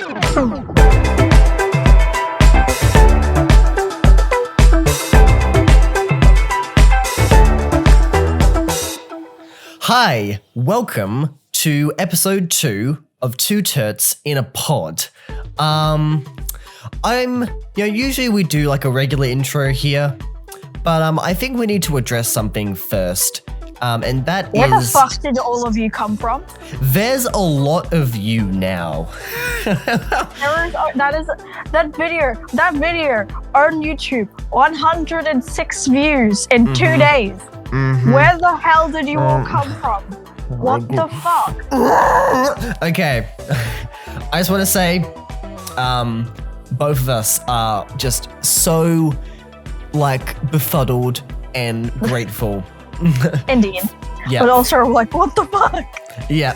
Hi, welcome to episode 2 of Two Turts in a Pod. Usually we do like a regular intro here, but I think we need to address something first. And that Where is... the fuck did all of you come from? There's a lot of you now. That video on YouTube, 106 views in 2 days. Mm-hmm. Where the hell did you all come from? What the fuck? Okay, I just want to say, both of us are just so, befuddled and grateful. Indeed. Yeah. But also, what the fuck? Yeah.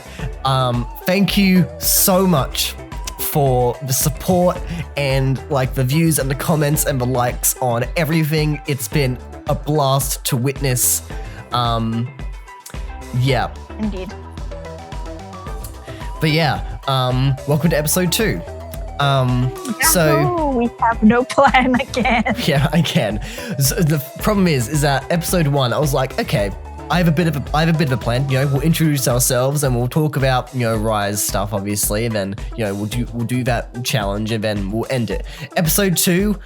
Thank you so much for the support and, the views and the comments and the likes on everything. It's been a blast to witness. Yeah. Indeed. But yeah, welcome to episode 2. So we have no plan again. yeah, I can. So the problem is that episode 1, I was like, okay, I have a bit of a plan. We'll introduce ourselves and we'll talk about Rise stuff, obviously, and then we'll do that challenge and then we'll end it. Episode 2,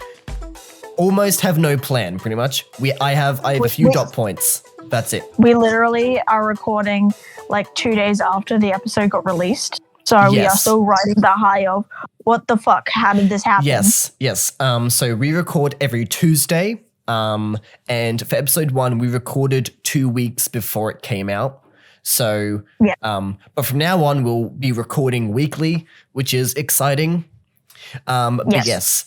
almost have no plan, pretty much. I have a few dot points. That's it. We literally are recording 2 days after the episode got released. So we are still riding the high of what the fuck? How did this happen? Yes. So we record every Tuesday. And for episode 1, we recorded 2 weeks before it came out. So, but from now on, we'll be recording weekly, which is exciting. But yes.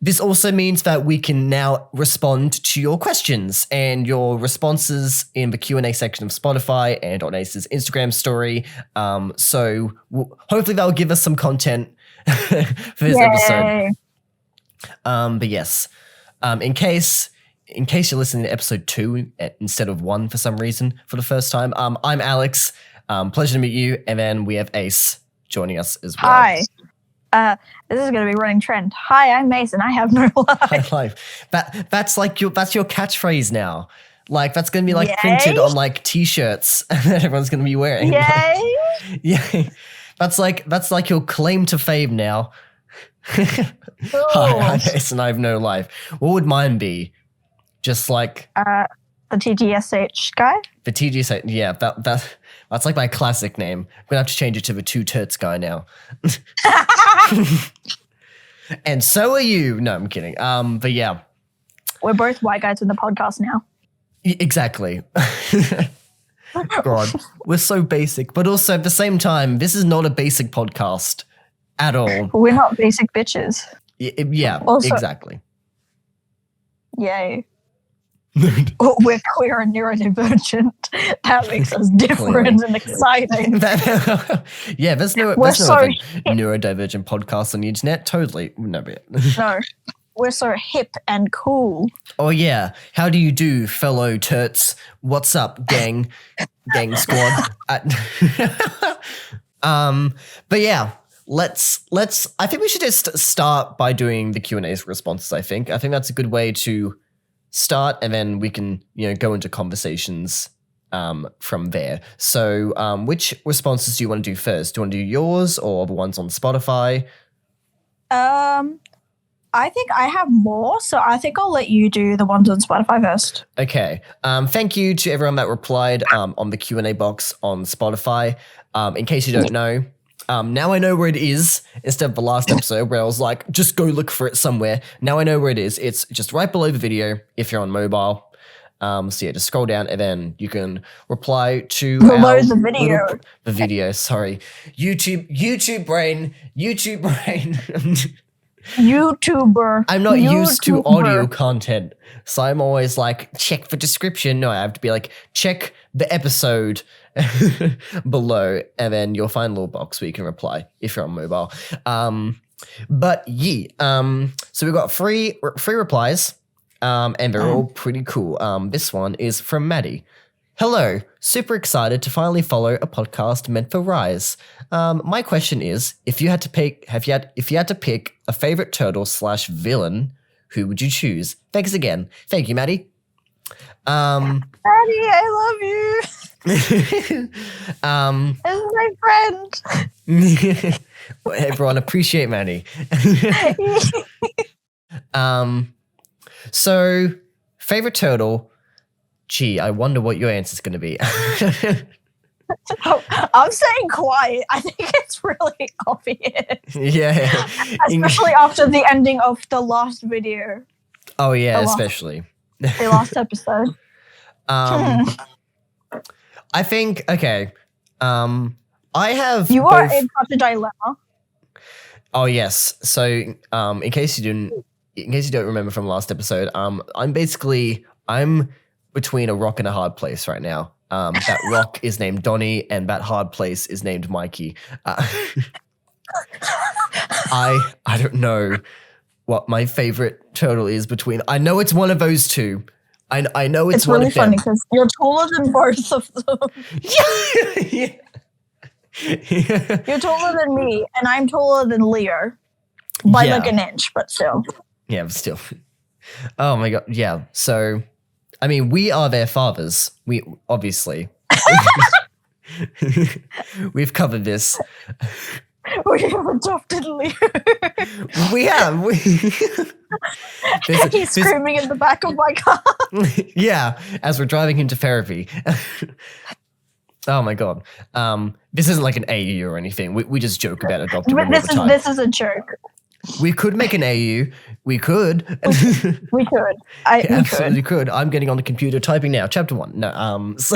This also means that we can now respond to your questions and your responses in the Q&A section of Spotify and on Ace's Instagram story. So hopefully that'll give us some content for this episode. But yes, in case you're listening to episode 2 instead of 1 for some reason for the first time, I'm Alex. Pleasure to meet you. And then we have Ace joining us as well. Hi. This is going to be running trend. Hi, I'm Mason. I have no life. That's your catchphrase now. That's going to be printed on T-shirts that everyone's going to be wearing. Yay! Yeah. That's your claim to fame now. Hi, I'm Mason. I have no life. What would mine be? Just the TTSH guy? The TTSH, yeah, that's my classic name. I'm gonna have to change it to the Two Turts guy now. And so are you. No, I'm kidding. But yeah. We're both white guys in the podcast now. Exactly. God, we're so basic. But also at the same time, this is not a basic podcast at all. We're not basic bitches. Yeah, also, exactly. Yay. We're queer and neurodivergent. That makes us different and exciting. Yeah, there's no neurodivergent podcast on the internet. Totally. No, we're so hip and cool. Oh yeah. How do you do, fellow Turts? What's up, gang squad? But yeah, let's I think we should just start by doing the Q&A responses. I think that's a good way to start, and then we can go into conversations from there. So which responses do you want to do first? Do you want to do yours or the ones on Spotify? I think I have more, so I think I'll let you do the ones on Spotify first. Okay. Thank you to everyone that replied on the Q&A box on Spotify. In case you don't know, now I know where it is, instead of the last episode where I was like, just go look for it somewhere. Now I know where it is. It's just right below the video if you're on mobile. So yeah, just scroll down and then you can reply to the video. The video, sorry. YouTube brain. YouTuber. I'm not used to audio content, so I'm always like, check the description. No, I have to be like, check the episode below, and then you'll find a little box where you can reply if you're on mobile. But yeah, so we've got three replies, and they're all pretty cool. This one is from Maddie. Hello, super excited to finally follow a podcast meant for Rise. My question is, if you had to pick a favorite turtle / villain, who would you choose? Thanks again. Thank you, Maddie. Maddie, I love you. This is my friend. Everyone appreciate Maddie. So favorite turtle. Gee, I wonder what your answer is going to be. I'm staying quiet. I think it's really obvious. Yeah. Especially after the ending of the last video. Oh, yeah, especially. The last episode. I think, okay. I have You are in such a dilemma. Oh, yes. So, in case you don't remember from last episode, I'm between a rock and a hard place right now. That rock is named Donnie, and that hard place is named Mikey. I don't know what my favorite turtle is between. I know it's one of those two. I know it's one really of them. funny because you're taller than both of them. Yeah. You're taller than me, and I'm taller than Leo by like an inch, but still. Yeah, but still. Oh my god. Yeah. So, I mean, we are their fathers. We obviously. We've covered this. We have adopted Leo. We have. He's screaming in the back of my car. Yeah, as we're driving him to therapy. Oh my god. This isn't like an AU or anything. We just joke about adopting them all the time. This is a joke. We could make an AU. We could. We could. We absolutely could. I'm getting on the computer typing now. Chapter 1. No. So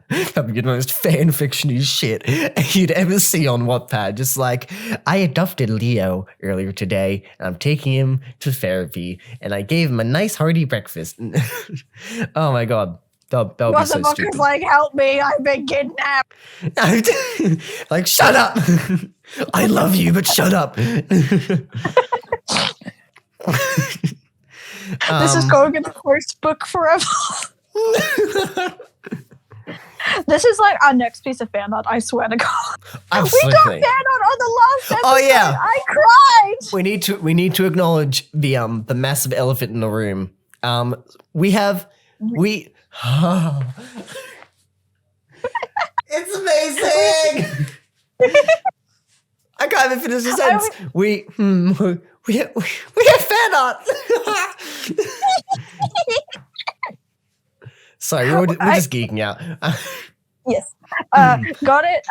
that'd be the most fan fiction-y shit you'd ever see on Wattpad. Just like, I adopted Leo earlier today, and I'm taking him to therapy, and I gave him a nice hearty breakfast. Oh my god. That would be so stupid. Like, help me, I've been kidnapped. Like, shut up. I love you, but shut up. This is going in the first book forever. This is like our next piece of fan art, I swear to God. Absolutely. We got fan art on the last episode. Oh yeah. I cried. We need to acknowledge the massive elephant in the room. It's amazing. I can't even finish the sentence. We have fan art. Sorry, we're just geeking out. Yes. Got it.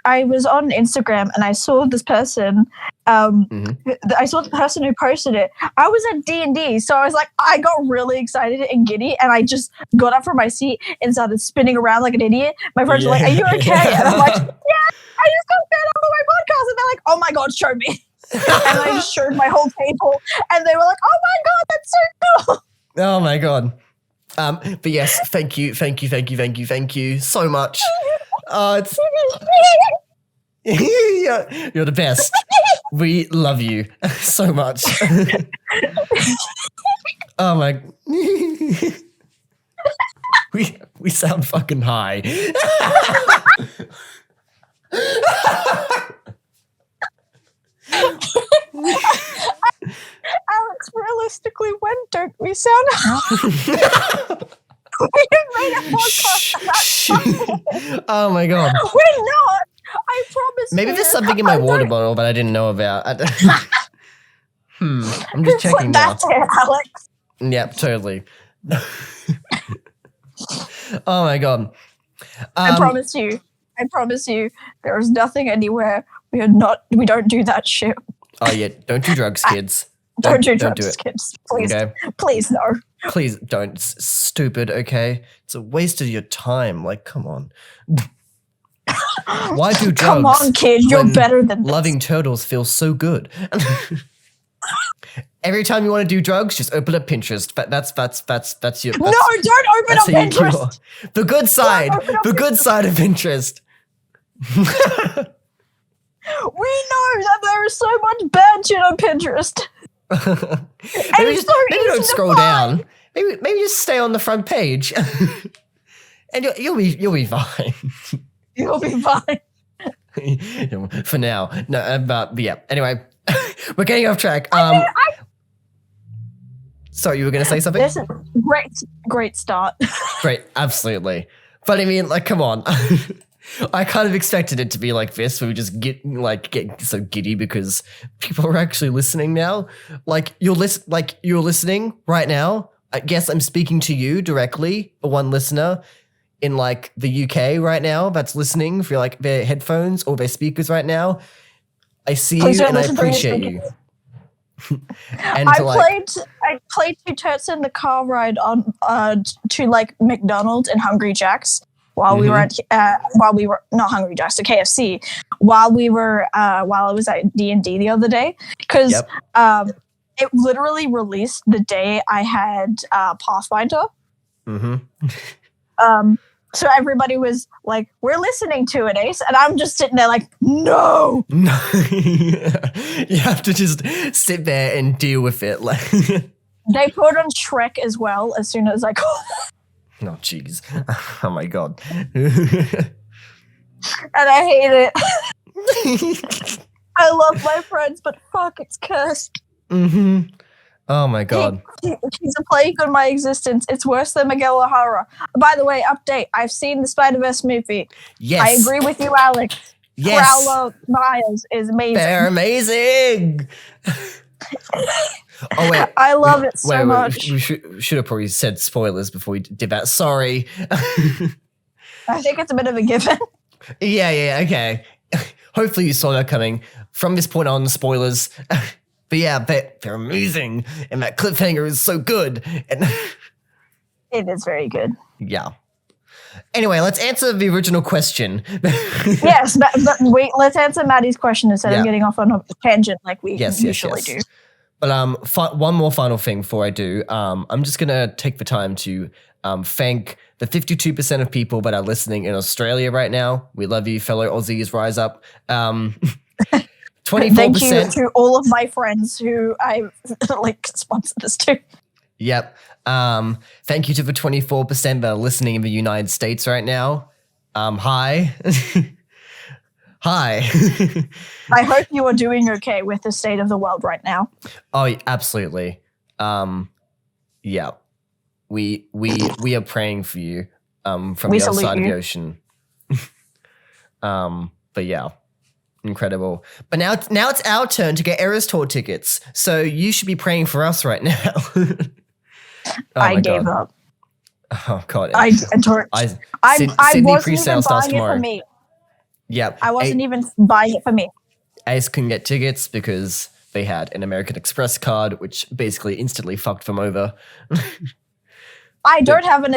I was on Instagram and I saw this person. I saw the person who posted it. I was at D&D, so I was like, I got really excited and giddy, and I just got up from my seat and started spinning around like an idiot. My friends were like, "Are you okay?" And I'm like, "Yeah, I just got fed up on my podcast." And they're like, "Oh my god, show me!" And I just showed my whole table, and they were like, "Oh my god, that's so cool!" Oh my god. But yes, thank you so much. You're the best. We love you so much. Oh my. We sound fucking high. Alex, realistically, when don't we sound high? We have made a podcast. Oh my god. We're not. I promise. Maybe there's something in my water bottle that I didn't know about. I'm just checking now. That's it, Alex. Yep, totally. Oh my god. I promise you, there is nothing anywhere. We don't do that shit. Oh yeah, don't do drugs, kids. Don't do drugs, kids. Please, okay? Please no. Please don't. It's stupid, okay? It's a waste of your time. Like, come on. Why do drugs? Come on, kid. You're better than this. Loving turtles feels so good. Every time you want to do drugs, just open up Pinterest. That's your. No, don't open up Pinterest. The good side. The good side of Pinterest. We know that there is so much bad shit on Pinterest. maybe don't scroll down. maybe just stay on the front page, and you'll be fine. You'll be fine. For now. No, but yeah. Anyway, we're getting off track. Sorry, you were going to say something? This is great start. Great, absolutely. But I mean, like, come on. I kind of expected it to be like this, where we just get so giddy because people are actually listening now. Like you're listening right now. I guess I'm speaking to you directly, one listener in like the UK right now that's listening for like their headphones or their speakers right now. I see you and I appreciate you. And I played two Turts in the car ride on to like McDonald's and Hungry Jack's while we were not Hungry Jack's, to KFC while I was at D&D the other day, because it literally released the day I had Pathfinder. So everybody was like, "We're listening to it, Ace," and I'm just sitting there like, "No." You have to just sit there and deal with it. Like they put on Shrek as well as soon as I called. Oh, jeez. Oh, my God. And I hate it. I love my friends, but fuck, it's cursed. Oh, my God. He's a plague on my existence. It's worse than Miguel O'Hara. By the way, update. I've seen the Spider-Verse movie. Yes. I agree with you, Alex. Yes. Prowler Miles is amazing. They're amazing. Oh, wait. I love it so much. We should have probably said spoilers before we did that. Sorry. I think it's a bit of a given. Yeah, okay. Hopefully you saw that coming. From this point on, spoilers. But yeah, they're amazing. And that cliffhanger is so good. And it is very good. Yeah. Anyway, let's answer the original question. Yes, but wait, let's answer Maddie's question instead of getting off on a tangent like we usually do. But one more final thing before I do. I'm just going to take the time to thank the 52% of people that are listening in Australia right now. We love you, fellow Aussies. Rise up. 24%. Thank you to all of my friends who I like sponsor this to. Yep. Thank you to the 24% that are listening in the United States right now. Hi. Hi. I hope you are doing okay with the state of the world right now. Oh, absolutely. Yeah. We are praying for you from the other side of the ocean. But yeah. Incredible. But now it's our turn to get Eras Tour tickets. So you should be praying for us right now. I gave up. Oh God. Sydney pre-sale starts tomorrow. For me. Yep. I wasn't even buying it for me. Ace couldn't get tickets because they had an American Express card, which basically instantly fucked them over. I don't have an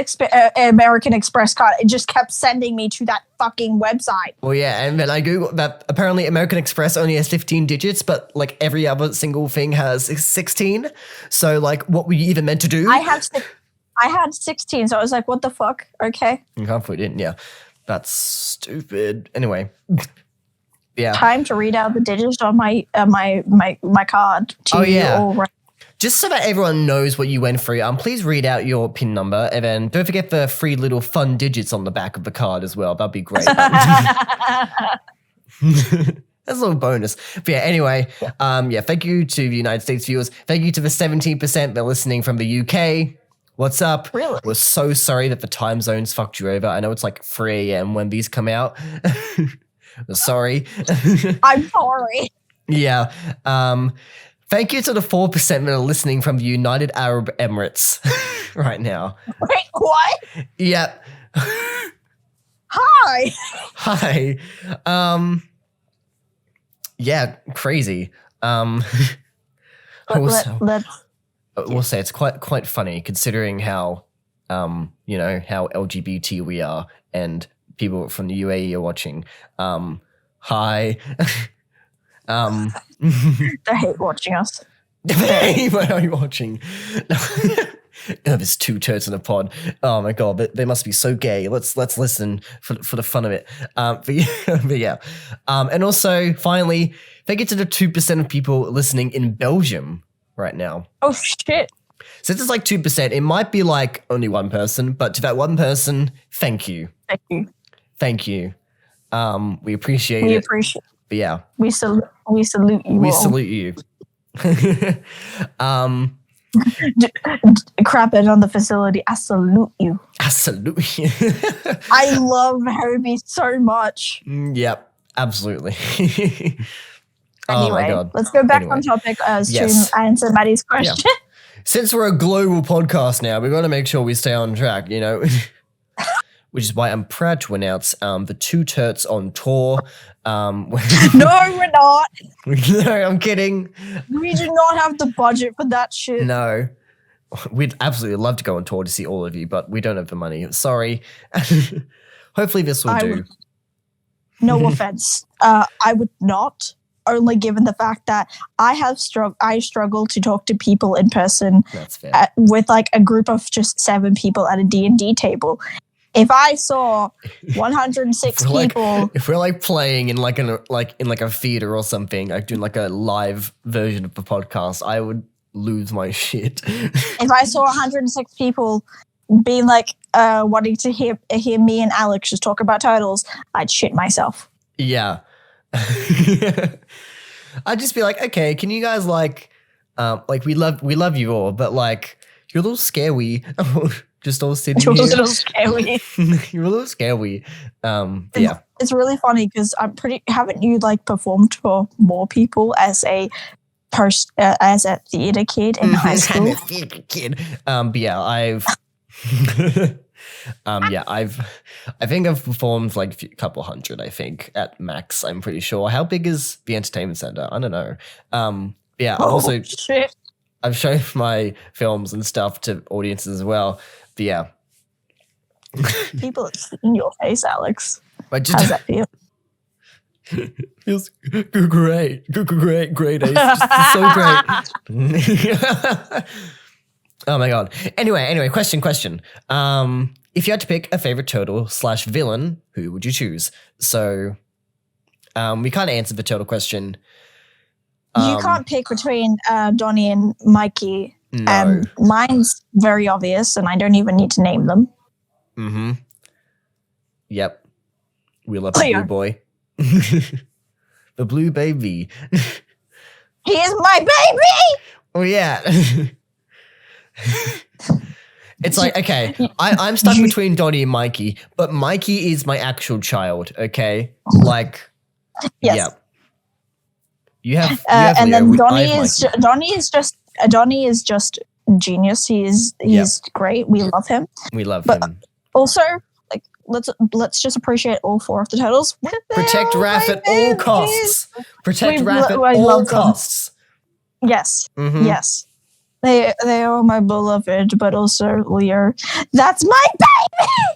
American Express card. It just kept sending me to that fucking website. Well, yeah, and then I Googled that apparently American Express only has 15 digits, but like every other single thing has 16. So like what were you even meant to do? I had 16, so I was like, what the fuck? Okay. You can't put it in, yeah. That's stupid. Anyway. Yeah. Time to read out the digits on my card to you all right. Just so that everyone knows what you went through, please read out your PIN number, and then don't forget the 3 little fun digits on the back of the card as well. That'd be great. That's a little bonus. But yeah, anyway, thank you to the United States viewers. Thank you to the 17% that are listening from the UK. What's up? Really? We're so sorry that the time zones fucked you over. I know it's like 3 a.m. when these come out. Sorry. I'm sorry. Yeah. Thank you to the 4% that are listening from the United Arab Emirates right now. Wait, what? Yep. Hi. Hi. Yeah, crazy. We'll say it's quite funny considering how how LGBT we are and people from the UAE are watching. Hi. They hate watching us. Why are you watching? There's 2 turds in a pod. Oh my God, they must be so gay. Let's listen for the fun of it. But yeah. And also, finally, thank you to the 2% of people listening in Belgium right now. Oh shit! Since it's like 2%, it might be like only one person, but to that one person, thank you. Thank you. Thank you. We appreciate it. We appreciate. But yeah, we salute you. We all. salute you. Crap it on the facility. I salute you. I salute you. I love Herbie so much. Yep, absolutely. Anyway, oh my God. Let's go back on topic to answer Maddie's question. Yeah. Since we're a global podcast now, we've got to make sure we stay on track, you know? Which is why I'm proud to announce the 2 Turts on tour. No, we're not. No, I'm kidding. We do not have the budget for that shit. No. We'd absolutely love to go on tour to see all of you, but we don't have the money. Sorry. Hopefully this will do. No offense. I would not, only given the fact that I struggle to talk to people in person. That's fair. With like a group of just 7 people at a D&D table. If I saw 106 people, if we're like playing in like a theater or something, like doing like a live version of the podcast, I would lose my shit. If I saw 106 people being like wanting to hear me and Alex just talk about turtles, I'd shit myself. Yeah. I'd just be like, okay, can you guys like we love you all, but like you're a little scary. Just all sitting here. You're a little scary. You're a little scary. Yeah. It's really funny because haven't you like performed for more people as a theater kid in high school? A theater kid. But yeah, I think I've performed like a couple hundred, I think, at max, I'm pretty sure. How big is the entertainment center? I don't know. Yeah, shit. I've shown my films and stuff to audiences as well. But yeah. People have seen your face, Alex. How's that feel? Feels great. Great. It's so great. Oh my God. Anyway, question. If you had to pick a favorite turtle / villain, who would you choose? So we kind of answered the turtle question. You can't pick between Donnie and Mikey. No. Mine's very obvious, and I don't even need to name them. Mm-hmm. Yep. We love the blue boy. The blue baby. He is my baby! Oh, yeah. It's like, okay, I'm stuck between Donnie and Mikey, but Mikey is my actual child, okay? Like, yes. Yeah. You have and Leo. then Donnie is just genius. He's great. We love him. But him. Also, like let's just appreciate all 4 of the turtles. Protect Raph at all costs. Protect Raph at all costs. Yes. Mm-hmm. Yes. They are my beloved, but also Leo. That's my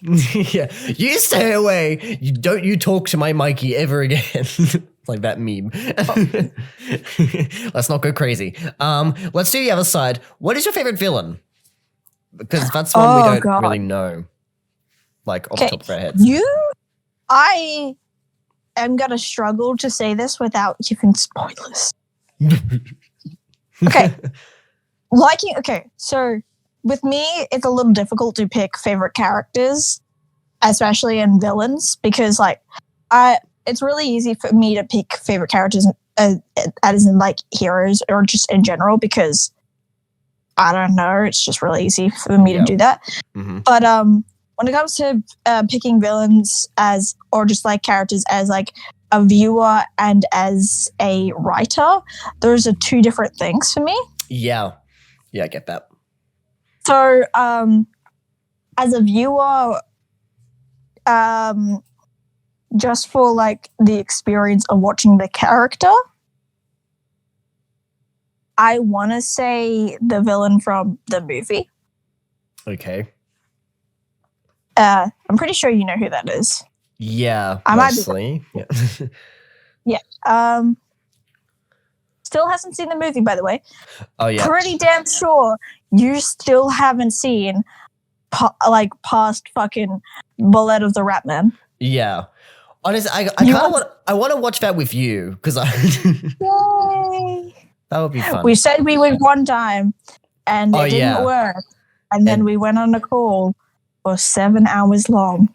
baby. Yeah. You stay away. You talk to my Mikey ever again. Like that meme. Let's not go crazy. Let's do the other side. What is your favorite villain? Because that's one we don't really know. Like off the top of our heads. I am gonna struggle to say this without giving spoilers. Okay. So with me, it's a little difficult to pick favorite characters, especially in villains, because it's really easy for me to pick favorite characters as in like heroes or just in general, because I don't know, it's just really easy for me to do that. Mm-hmm. But when it comes to picking villains or just like characters as like a viewer and as a writer, those are 2 different things for me. Yeah, I get that. So as a viewer, just for like the experience of watching the character, I want to say the villain from the movie. Okay. I'm pretty sure you know who that is. Yeah, mostly. Yeah. Yeah. Still hasn't seen the movie, by the way. Oh yeah. Pretty damn sure you still haven't seen past fucking Bullet of the Rat Man. Yeah. Honestly, I want to watch that with you because Yay! That would be fun. We said we would one time, and it didn't work. And then we went on a call for 7 hours long.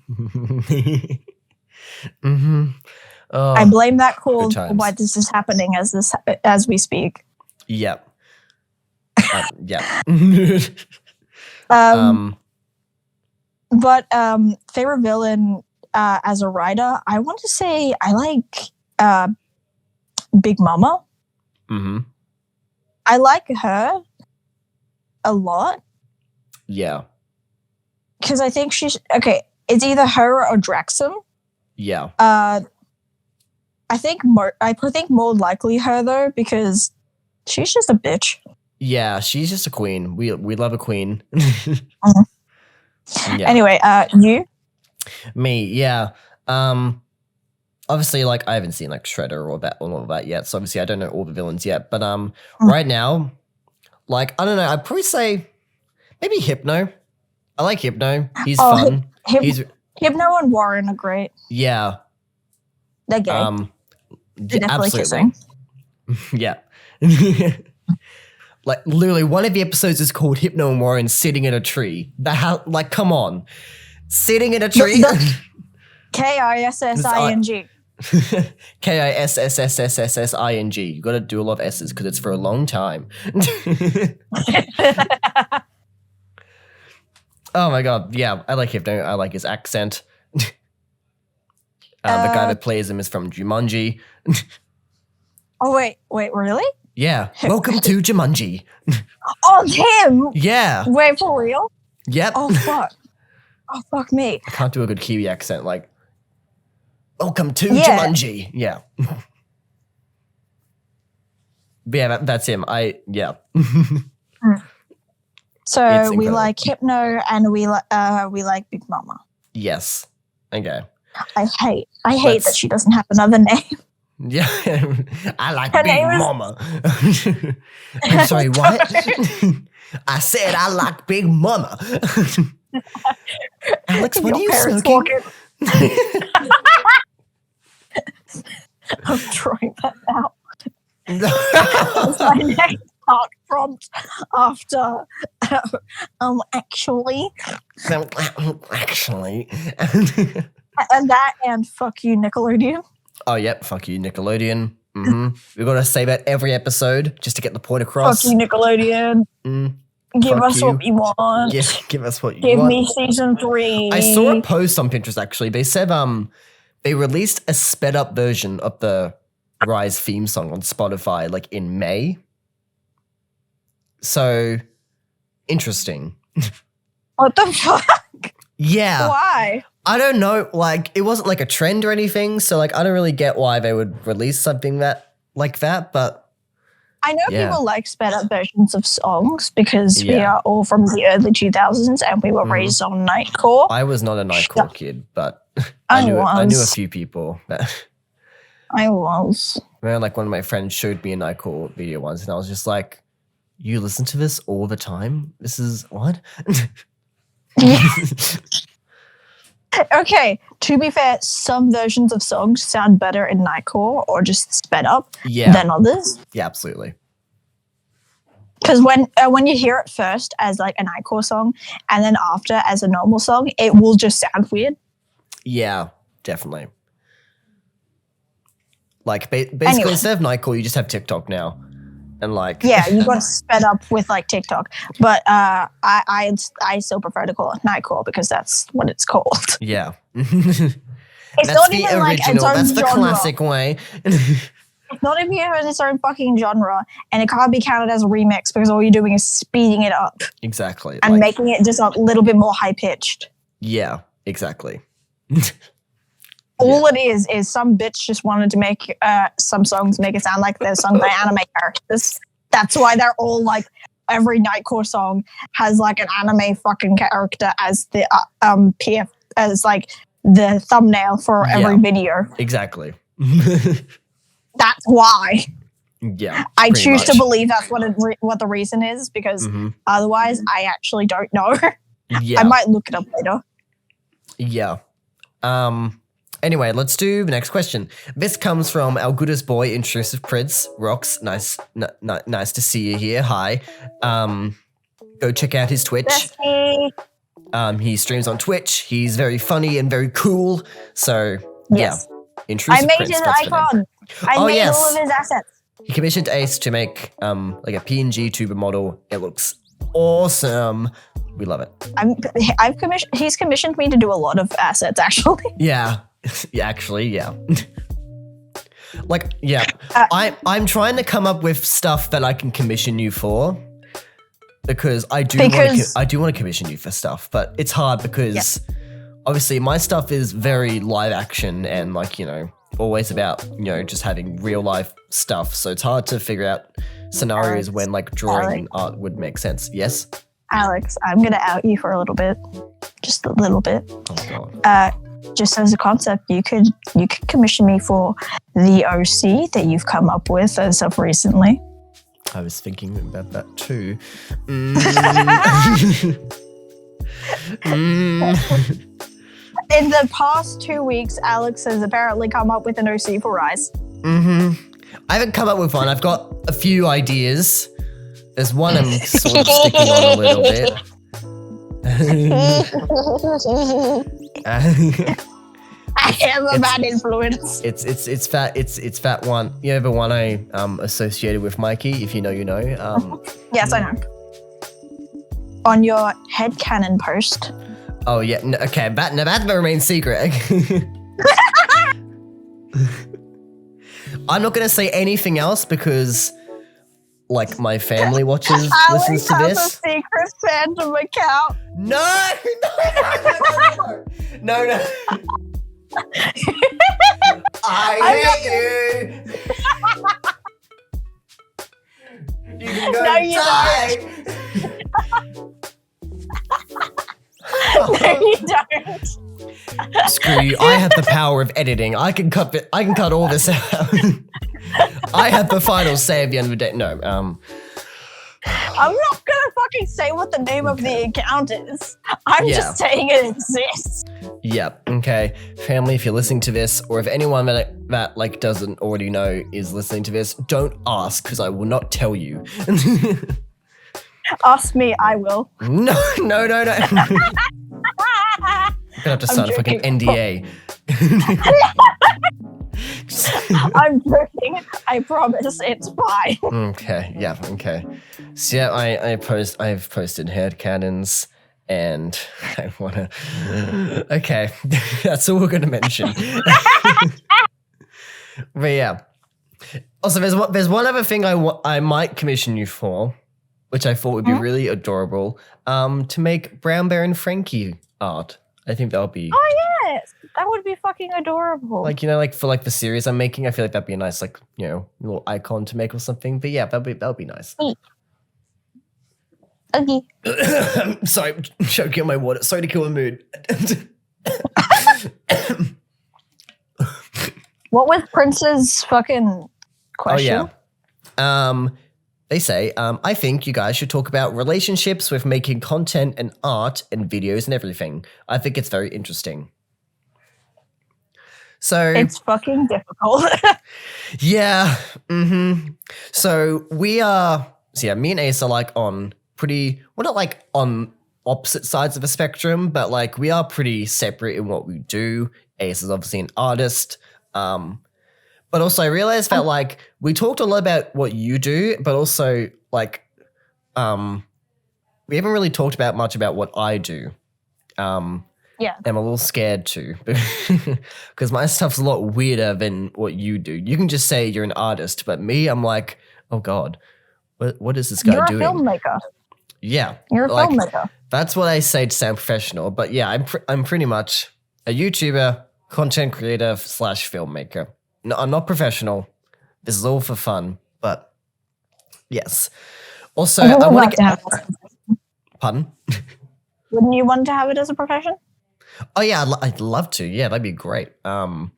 I blame that call for why this is happening as we speak. Yep. Yeah. But favorite villain as a writer, I want to say I like Big Mama. Mm-hmm. I like her a lot. Yeah. Because I think she's okay. It's either her or Draxum. Yeah. I think more likely her though, because she's just a bitch. Yeah, she's just a queen. We love a queen. Yeah. Anyway, you? Me, yeah. Obviously, like I haven't seen like Shredder or all of that yet, so obviously I don't know all the villains yet. But right now, like I don't know, I'd probably say maybe Hypno. I like Hypno. He's fun. Hypno and Warren are great. Yeah. They're gay. They're definitely absolutely. Kissing. Yeah. Like literally, one of the episodes is called Hypno and Warren sitting in a tree. Like, come on, sitting in a tree. K-I-S-S-I-N-G. K-I-S-S-S-S-S-S-I-N-G. You got to do a lot of S's because it's for a long time. Oh my god, yeah, I like Hypno. I like his accent. The guy that plays him is from Jumanji. Oh wait, really? Yeah. Welcome to Jumanji. Oh, him? Yeah. Wait, for real? Yep. Oh, fuck. Oh, fuck me. I can't do a good Kiwi accent. Like, welcome to Jumanji. Yeah. But yeah, that's him. So we like Hypno and we like Big Mama. Yes. Okay. I hate that she doesn't have another name. Yeah, I like Big Mama. I'm sorry, what? I said I like Big Mama. Alex, what are you smoking? I'm throwing that out. That's my next part prompt after actually. Actually. And that and fuck you, Nickelodeon. Oh, yep. Fuck you, Nickelodeon. Mm-hmm. We've got to say that every episode just to get the point across. Fuck you, Nickelodeon. Give us what we want. Yeah, give us what you want. Give me season 3. I saw a post on Pinterest, actually. They said they released a sped up version of the Rise theme song on Spotify like in May. So, interesting. What the fuck? Yeah. Why? I don't know, like, it wasn't like a trend or anything, so, like, I don't really get why they would release something like that, but... I know people like sped-up versions of songs because we are all from the early 2000s and we were raised on Nightcore. I was not a Nightcore kid, but I knew a few people. I was. Like, one of my friends showed me a Nightcore video once, and I was just like, you listen to this all the time? This is... what? Okay, to be fair, some versions of songs sound better in Nightcore or just sped up than others. Yeah, absolutely. Because when you hear it first as like a Nightcore song and then after as a normal song, it will just sound weird. Yeah, definitely. Like basically instead of Nightcore, you just have TikTok now. And like you got sped up with like TikTok, but I still prefer to call it Nightcore because that's what it's called. Yeah, it's that's not the even original. Like its own that's the genre. Classic way. It's not even its own fucking genre, and it can't be counted as a remix because all you're doing is speeding it up. Exactly, and making it just a little bit more high pitched. Yeah, exactly. All it is some bitch just wanted to make some songs make it sound like they're sung by anime characters. That's why they're all like every Nightcore song has like an anime fucking character as the PF as like the thumbnail for every video. Exactly. That's why. Yeah. I choose to believe that's what the reason is because otherwise I actually don't know. Yeah. I might look it up later. Yeah. Anyway, let's do the next question. This comes from our goodest boy, Intrusive Prince. Rocks, nice to see you here. Hi. Go check out his Twitch. Bestie. He streams on Twitch. He's very funny and very cool. So Yes. yeah, Intrusive I made Prince, his that's the name. icon. I made all of his assets. He commissioned Ace to make like a PNG tuber model. It looks awesome. We love it. He's commissioned me to do a lot of assets, actually. Yeah. Yeah, actually, yeah. Like, yeah. I'm trying to come up with stuff that I can commission you for. Because I do want to commission you for stuff, but it's hard because obviously my stuff is very live action and like, you know, always about, you know, just having real life stuff. So it's hard to figure out scenarios when like drawing and art would make sense. Yes? Alex, I'm going to out you for a little bit. Just a little bit. Oh God. Just as a concept, you could commission me for the OC that you've come up with as of recently. I was thinking about that too. In the past 2 weeks, Alex has apparently come up with an OC for Rise. I haven't come up with one. I've got a few ideas. There's one I'm sort of sticking on a little bit. I am a bad influence. It's that one. You know the one I associated with Mikey. If you know, you know. Yes, I know. On your headcanon post. Oh yeah. No, okay. That remains secret. I'm not gonna say anything else because, like, my family listens to this. A secret fandom account. No. I hate you. You can go die. No, you don't. Screw you. I have the power of editing. I can cut all this out. I have the final say at the end of the day. No, I'm not gonna fucking say what the name of the account is. I'm just saying it exists. Yep. Okay. Family, if you're listening to this, or if anyone that like doesn't already know is listening to this, don't ask because I will not tell you. Ask me, I will. No. I'm gonna have to sign a fucking NDA. I'm joking. I promise it's fine. Okay. Yeah. Okay. So yeah, I've posted headcanons. And I wanna. Okay, that's all we're gonna mention. But yeah. Also, there's one other thing I might commission you for, which I thought would be really adorable. To make Brown Bear and Frankie art. I think that would be. Oh yes, that would be fucking adorable. Like, you know, like for like the series I'm making, I feel like that'd be a nice, like, you know, little icon to make or something. But yeah, that would be nice. Okay. Sorry, I'm choking on my water. Sorry to kill the mood. What was Prince's fucking question? Oh yeah. They say, I think you guys should talk about relationships with making content and art and videos and everything. I think it's very interesting. So it's fucking difficult. Yeah. So me and Ace are like on we're not like on opposite sides of a spectrum, but like we are pretty separate in what we do. Ace is obviously an artist. But also I realized that like we talked a lot about what you do, but also like we haven't really talked about much about what I do. Yeah. I'm a little scared too because my stuff's a lot weirder than what you do. You can just say you're an artist, but me, I'm like, oh God, what is this guy doing? You're a filmmaker. Yeah. You're a filmmaker. That's what I say to sound professional. But yeah, I'm pretty much a YouTuber, content creator / filmmaker. No, I'm not professional. This is all for fun. But yes. Also, I want to have Pardon? Wouldn't you want to have it as a profession? Oh yeah, I'd love to. Yeah, that'd be great. I'm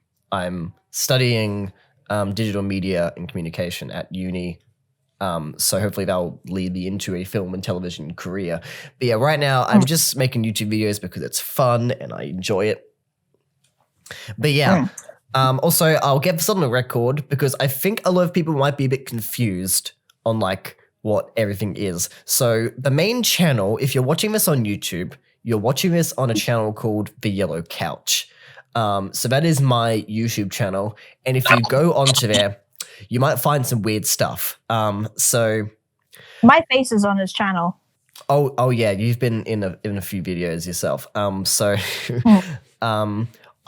studying digital media and communication at uni. So hopefully that'll lead me into a film and television career. But yeah, right now I'm just making YouTube videos because it's fun and I enjoy it. But yeah, also I'll get this on the record because I think a lot of people might be a bit confused on like what everything is. So the main channel, if you're watching this on YouTube, you're watching this on a channel called The Yellow Couch. So that is my YouTube channel. And if you go onto there, you might find some weird stuff. So my face is on his channel. Oh yeah, you've been in a few videos yourself.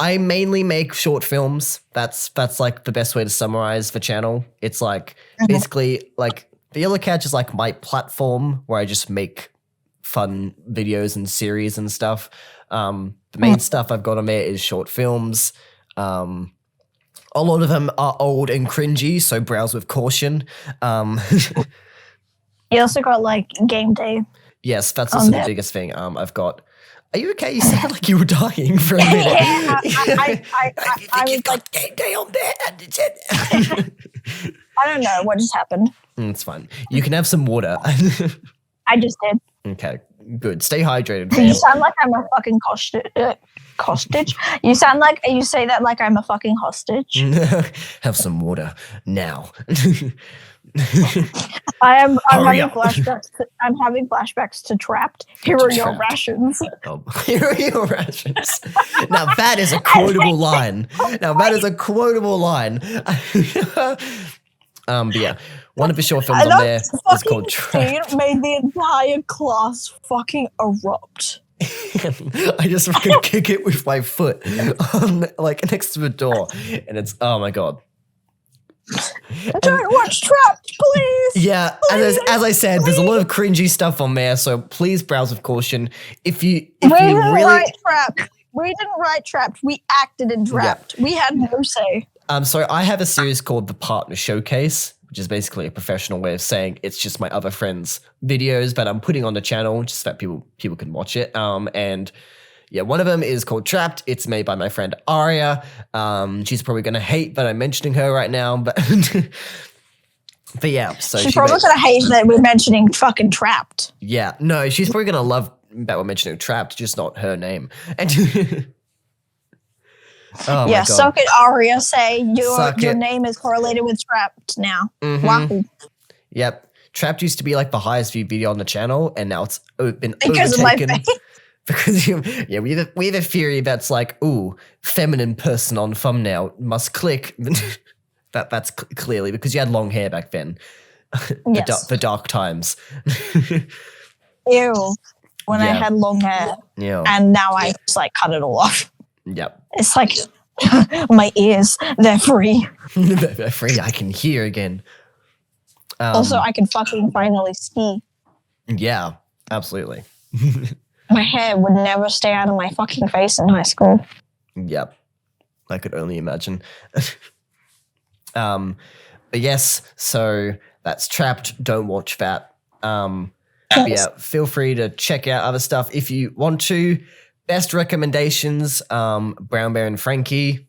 I mainly make short films. That's like the best way to summarize the channel. It's like basically like The Yellow Couch is like my platform where I just make fun videos and series and stuff. The main stuff I've got on there is short films. A lot of them are old and cringy, so browse with caution. You also got like game day. Yes, that's also the biggest thing. I've got. Are you okay? You sound like you were dying for a minute. Yeah, I was got game day on there. I don't know what just happened. It's fine. You can have some water. I just did. Okay, good. Stay hydrated. You sound like I'm a fucking hostage. You sound like you say that like I'm a fucking hostage. Have some water now. I'm having flashbacks to Trapped. Here are your rations. Here are your rations. Now that is a quotable line. But yeah, one of the short films on there is called Trapped. Made the entire class fucking erupt. I just fucking kick it with my foot on like next to the door, and it's oh my god. Don't watch Trapped, please. Yeah, please, as I said, there's a lot of cringy stuff on there, so please browse with caution. We didn't write Trapped. We acted in Trapped. Yeah. We had no say. So I have a series called The Partner Showcase, which is basically a professional way of saying it's just my other friends' videos that I'm putting on the channel, just so that people can watch it. And yeah, one of them is called Trapped. It's made by my friend Aria. She's probably going to hate that I'm mentioning her right now, but but yeah. So she's probably going to hate that we're mentioning fucking Trapped. Yeah, no, she's probably going to love that we're mentioning Trapped, just not her name. And yeah, suck it, Aria. Say your name is correlated with Trapped now. Mm-hmm. Wow. Yep. Trapped used to be like the highest viewed video on the channel, and now it's been because overtaken. Of my face. Because we have a theory that's like, ooh, feminine person on thumbnail must click. that's clearly because you had long hair back then. Yes. the dark times. Ew. When I had long hair. Yeah. And now I just like cut it all off. Yep. It's like my ears, they're free. They're free. I can hear again. Also, I can fucking finally see. Yeah, absolutely. My hair would never stay out of my fucking face in high school. Yep. I could only imagine. But yes, so that's Trapped. Don't watch that. Yeah, feel free to check out other stuff if you want to. Best recommendations, Brown Bear and Frankie,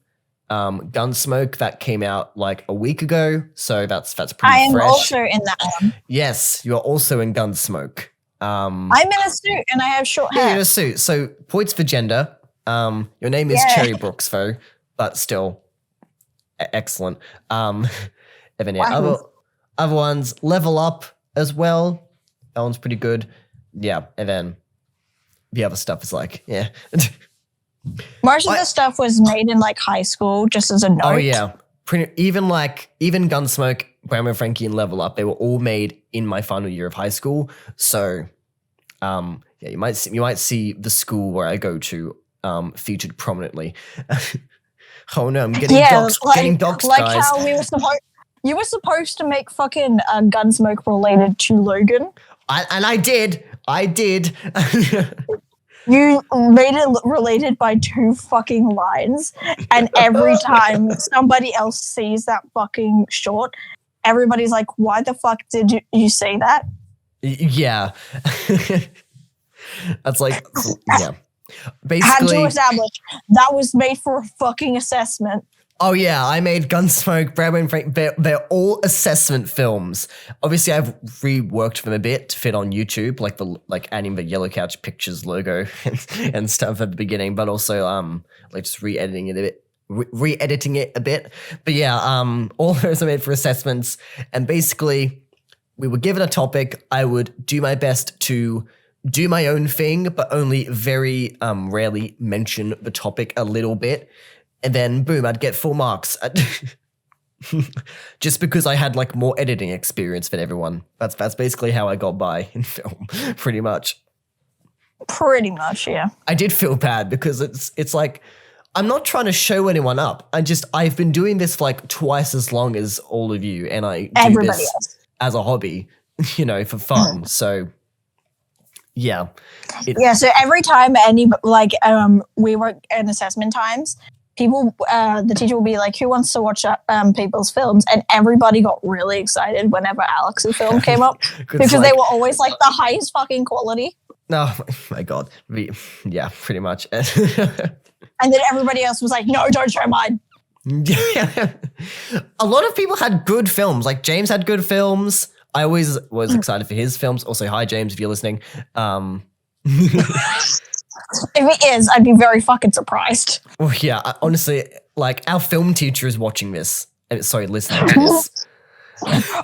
Gunsmoke, that came out like a week ago, so that's pretty fresh. I am also in that one. Yes, you are also in Gunsmoke. I'm in a suit and I have short hair. You're in a suit, so points for gender. Your name is Cherry Brooks, though, but still excellent. And then yeah, other ones, Level Up as well. That one's pretty good. Yeah, and then the other stuff is like, yeah. Most of the stuff was made in like high school, just as a note. Oh yeah, even Gunsmoke, Brown and Frankie, and Level Up, they were all made in my final year of high school. So, yeah, you might see the school where I go to featured prominently. Oh no, I'm getting doxed, like guys. How you were supposed to make fucking Gunsmoke related to Logan. I did. You made it related by 2 fucking lines, and every time somebody else sees that fucking short, everybody's like, why the fuck did you say that? Yeah. That's like, yeah. Basically, had to establish that was made for a fucking assessment. Oh yeah, I made Gunsmoke, Brad and Frank. They're all assessment films. Obviously, I've reworked them a bit to fit on YouTube, like adding the Yellow Couch Pictures logo and stuff at the beginning, but also like just re-editing it a bit. But yeah, all those are made for assessments, and basically we were given a topic. I would do my best to do my own thing, but only very rarely mention the topic a little bit. And then boom, I'd get full marks. Just because I had like more editing experience than everyone. That's basically how I got by in film, pretty much. Pretty much, yeah. I did feel bad because it's like I'm not trying to show anyone up. I've been doing this like twice as long as all of you, and I do this as a hobby, for fun. So yeah. So every time we were in assessment times, the teacher will be like, who wants to watch people's films? And everybody got really excited whenever Alex's film came up because they were always like the highest fucking quality. Oh my God. Yeah, pretty much. And then everybody else was like, no, don't show mine. Yeah. A lot of people had good films. Like James had good films. I always was excited for his films. Also, hi, James, if you're listening. If he is, I'd be very fucking surprised. Well, yeah, honestly, like our film teacher is watching this. Sorry, listening to this.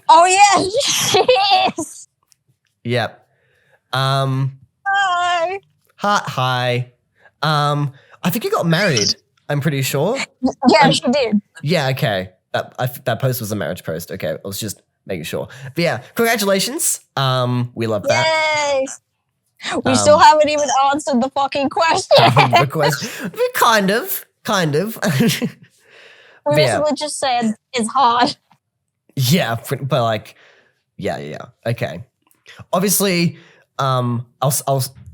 Oh, yeah, she is. Yep. Hi. Hi. I think you got married. I'm pretty sure. Yeah, she did. Yeah, okay. That post was a marriage post. Okay, I was just making sure. But yeah, congratulations. We love that. Yay. We still haven't even answered the fucking question. Kind of. We basically just said it's hard. Yeah, but like, yeah. Okay. Obviously, I'll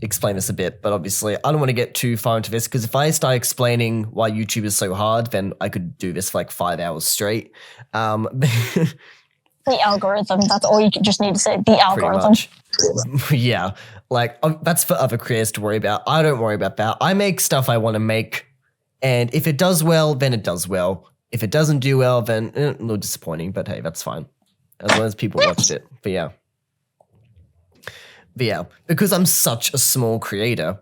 explain this a bit, but obviously I don't want to get too far into this because if I start explaining why YouTube is so hard, then I could do this for like 5 hours straight. The algorithm. That's all you just need to say. The algorithm. Yeah. Like, that's for other creators to worry about. I don't worry about that. I make stuff I want to make. And if it does well, then it does well. If it doesn't do well, then a little disappointing. But hey, that's fine. As long as people watched it. But yeah, because I'm such a small creator,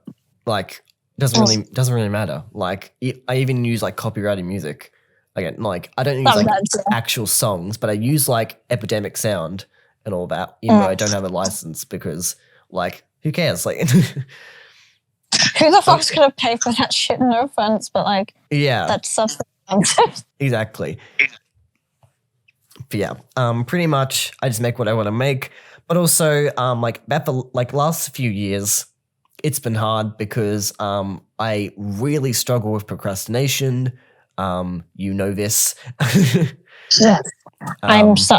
like, doesn't really matter. Like, I even use like copyrighted music. Again, like, I don't use like actual songs, but I use like Epidemic Sound and all that, even though I don't have a license because, like, who cares? Like, who the fuck's gonna pay for that shit? No offense, but like, yeah, that's something. Exactly. But yeah, pretty much, I just make what I want to make. But also, like last few years, it's been hard because I really struggle with procrastination. You know this. Yeah. It's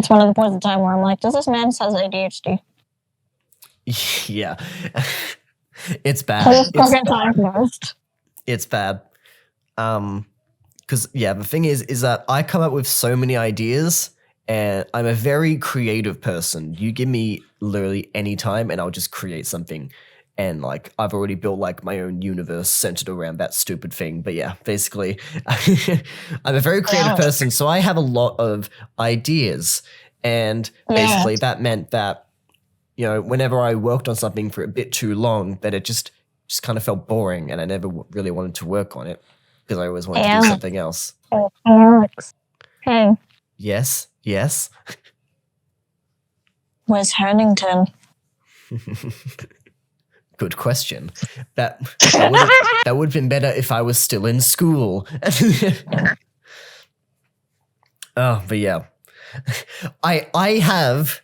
one of the points in time where I'm like, does this man has ADHD? Yeah. It's bad. It's bad. Because the thing is that I come up with so many ideas and I'm a very creative person. You give me literally any time and I'll just create something. And like, I've already built like my own universe centered around that stupid thing. But yeah, basically I'm a very creative person. So I have a lot of ideas. And basically that meant that, whenever I worked on something for a bit too long, that it just kind of felt boring and I never really wanted to work on it because I always wanted to do something else. Alex. Hey. Yes. Where's Huntington? Good question. That would have been better if I was still in school. Oh, but yeah. I have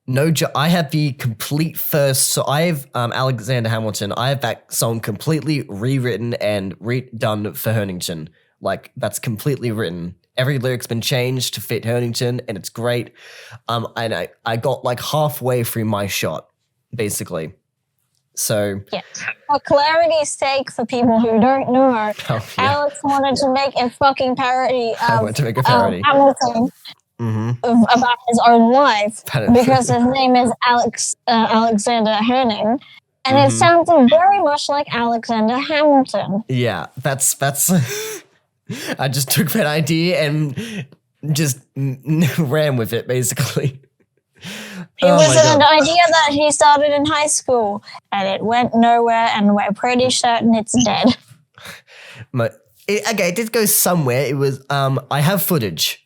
I have the complete first. So I have Alexander Hamilton. I have that song completely rewritten and redone for Huntington. Like, that's completely written. Every lyric's been changed to fit Huntington, and it's great. And I got like halfway through my shot, basically. So yeah. For clarity's sake, for people who don't know, Alex wanted to make a fucking parody of Hamilton. About his own life because his name is Alexander Herning, and it sounded very much like Alexander Hamilton. Yeah, that's I just took that idea and just ran with it, basically. It was an idea that he started in high school, and it went nowhere, and we're pretty certain it's dead. It did go somewhere. It was I have footage.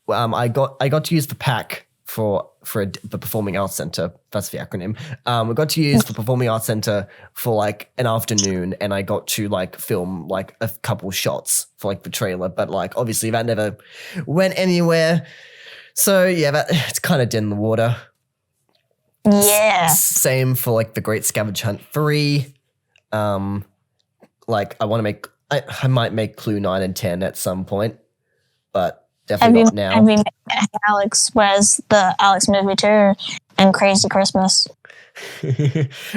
I got to use the pack the Performing Arts Center. That's the acronym. We got to use the Performing Arts Center for like an afternoon, and I got to like film like a couple shots for like the trailer. But like obviously that never went anywhere. So yeah, it's kind of dead in the water. Yeah. Same for like the Great Scavenger Hunt 3. Like I want to make. I might make Clue 9 and 10 at some point, but definitely not now. I mean, Alex, where's the Alex movie 2 and Crazy Christmas?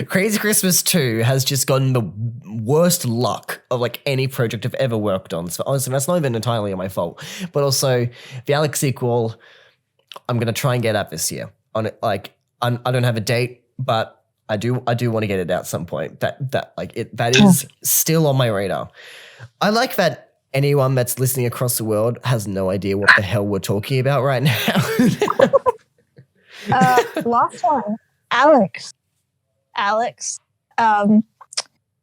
Crazy Christmas 2 has just gotten the worst luck of like any project I've ever worked on. So honestly, that's not even entirely my fault. But also the Alex sequel, I'm gonna try and get out this year. On it, like I don't have a date, but I do want to get it out at some point. That is still on my radar. I like that anyone that's listening across the world has no idea what the hell we're talking about right now. Last one, Alex,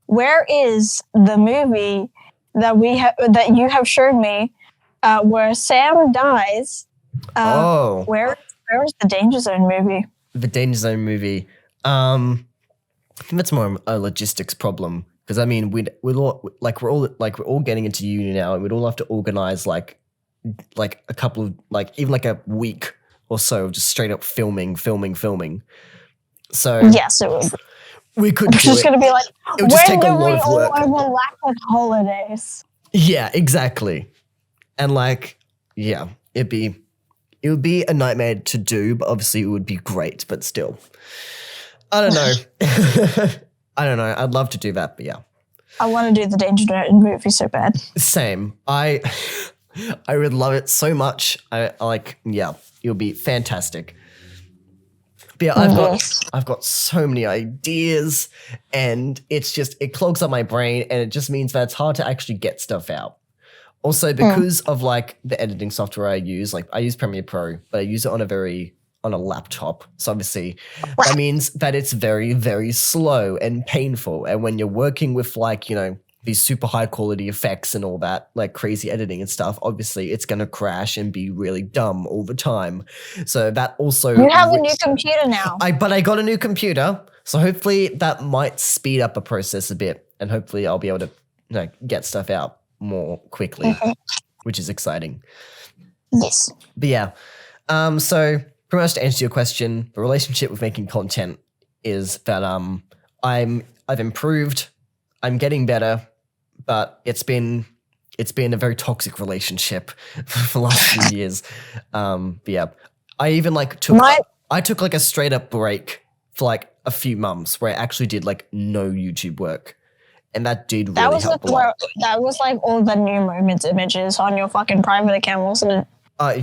where is the movie that you have shown me where Sam dies? Where is the Danger Zone movie? The Danger Zone movie. I think that's more a logistics problem. Because I mean, we're all getting into uni now, and we'd all have to organize like a couple of even like a week or so of just straight up filming. So yes, it would. We could. It's just going to be like, it would just take a lot of work. Overlap with holidays. Yeah, exactly. And like, yeah, it would be a nightmare to do, but obviously it would be great. But still, I don't know. I don't know. I'd love to do that, but yeah. I want to do the Danger Zone movie so bad. Same. I would love it so much. Yeah, it'll be fantastic. But yeah, I've got so many ideas, and it clogs up my brain, and it just means that it's hard to actually get stuff out. Also, because of like the editing software I use Premiere Pro, but I use it on a laptop. So obviously that means that it's very, very slow and painful. And when you're working with like, these super high quality effects and all that, like crazy editing and stuff, obviously it's going to crash and be really dumb all the time. So that also... You have a new computer now. But I got a new computer. So hopefully that might speed up the process a bit. And hopefully I'll be able to get stuff out more quickly, which is exciting. Yes. But yeah. So... pretty much to answer your question, the relationship with making content is that I've improved, I'm getting better, but it's been a very toxic relationship for the last few years. But yeah, I even took like a straight up break for like a few months where I actually did like no YouTube work, and that did really help a lot. That was like all the new moments images on your fucking private account, wasn't it?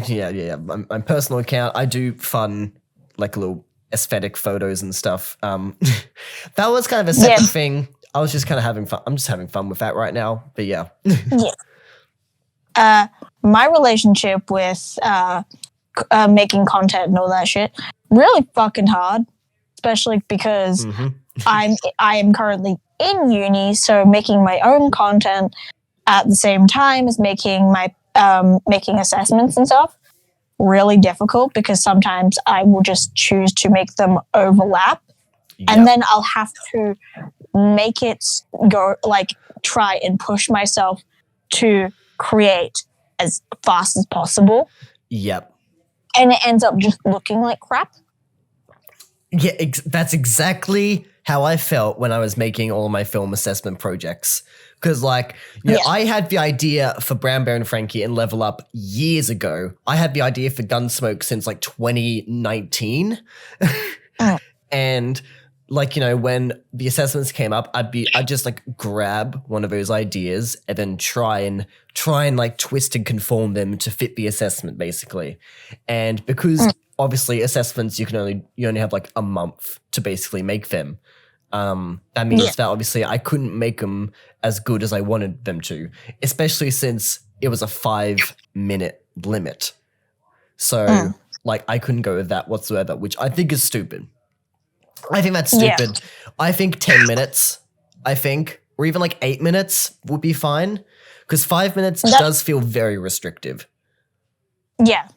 Yeah. My personal account, I do fun, like little aesthetic photos and stuff. That was kind of a separate thing. I was just kind of having fun. I'm just having fun with that right now. But yeah. My relationship with making content and all that shit, really fucking hard, especially because I am currently in uni, so making my own content at the same time as making assessments and stuff, really difficult because sometimes I will just choose to make them overlap, and then I'll have to make it go, like try and push myself to create as fast as possible. Yep. And it ends up just looking like crap. Yeah, that's exactly how I felt when I was making all of my film assessment projects. Because, like, I had the idea for Brown Bear and Frankie and Level Up years ago. I had the idea for Gunsmoke since, like, 2019. And, like, when the assessments came up, I'd just, like, grab one of those ideas and then try and, like, twist and conform them to fit the assessment, basically. And because, obviously, assessments, you only have, like, a month to basically make them. That means that obviously I couldn't make them as good as I wanted them to, especially since it was a 5-minute limit. So like I couldn't go with that whatsoever, which I think is stupid. I think that's stupid. I think 10 minutes, or even like 8 minutes would be fine, because 5 minutes does feel very restrictive. Yeah.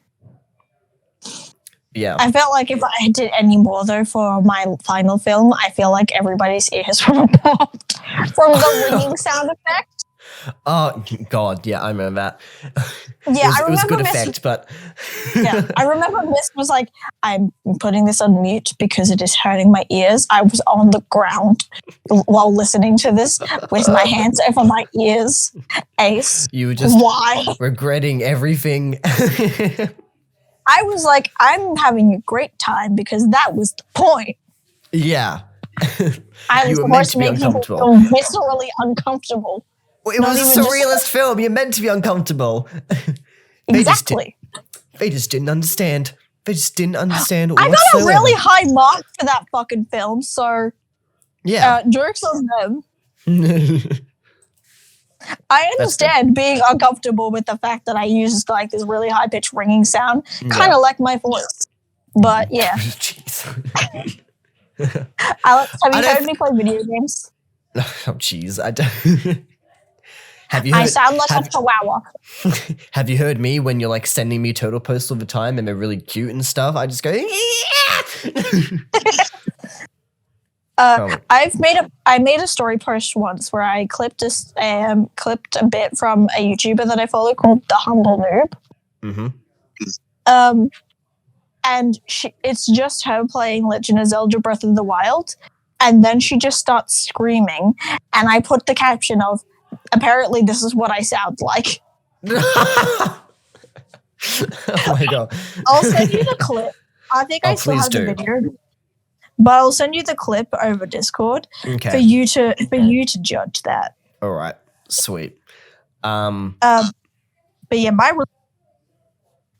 Yeah. I felt like if I did any more though for my final film, I feel like everybody's ears would have popped from the ringing sound effect. Oh God, yeah, I remember that. Yeah, it was a good effect, but yeah, I remember Miss was like, "I'm putting this on mute because it is hurting my ears." I was on the ground while listening to this with my hands over my ears. Ace, you were just why regretting everything. I was like, I'm having a great time because that was the point. Yeah. I was meant to be making uncomfortable. people viscerally uncomfortable. Well, it was a surrealist film. You're meant to be uncomfortable. Exactly. They just didn't understand. They just didn't understand. I got a really high mark for that fucking film, so yeah. jokes on them. I understand being uncomfortable with the fact that I used like this really high pitched ringing sound, kind of like my voice. But yeah. Jeez. Alex, have you heard me play video games? Oh jeez, I don't. Have you heard, I sound like a chihuahua. Have you heard me when you're like sending me turtle posts all the time and they're really cute and stuff? I just go, I made a story post once where I clipped a bit from a YouTuber that I follow called The Humble Noob. Mm-hmm. And it's just her playing Legend of Zelda Breath of the Wild, and then she just starts screaming, and I put the caption of, apparently this is what I sound like. Oh my God. I'll send you the clip. I think I still have the video. But I'll send you the clip over Discord for you to judge that. All right. Sweet. But yeah,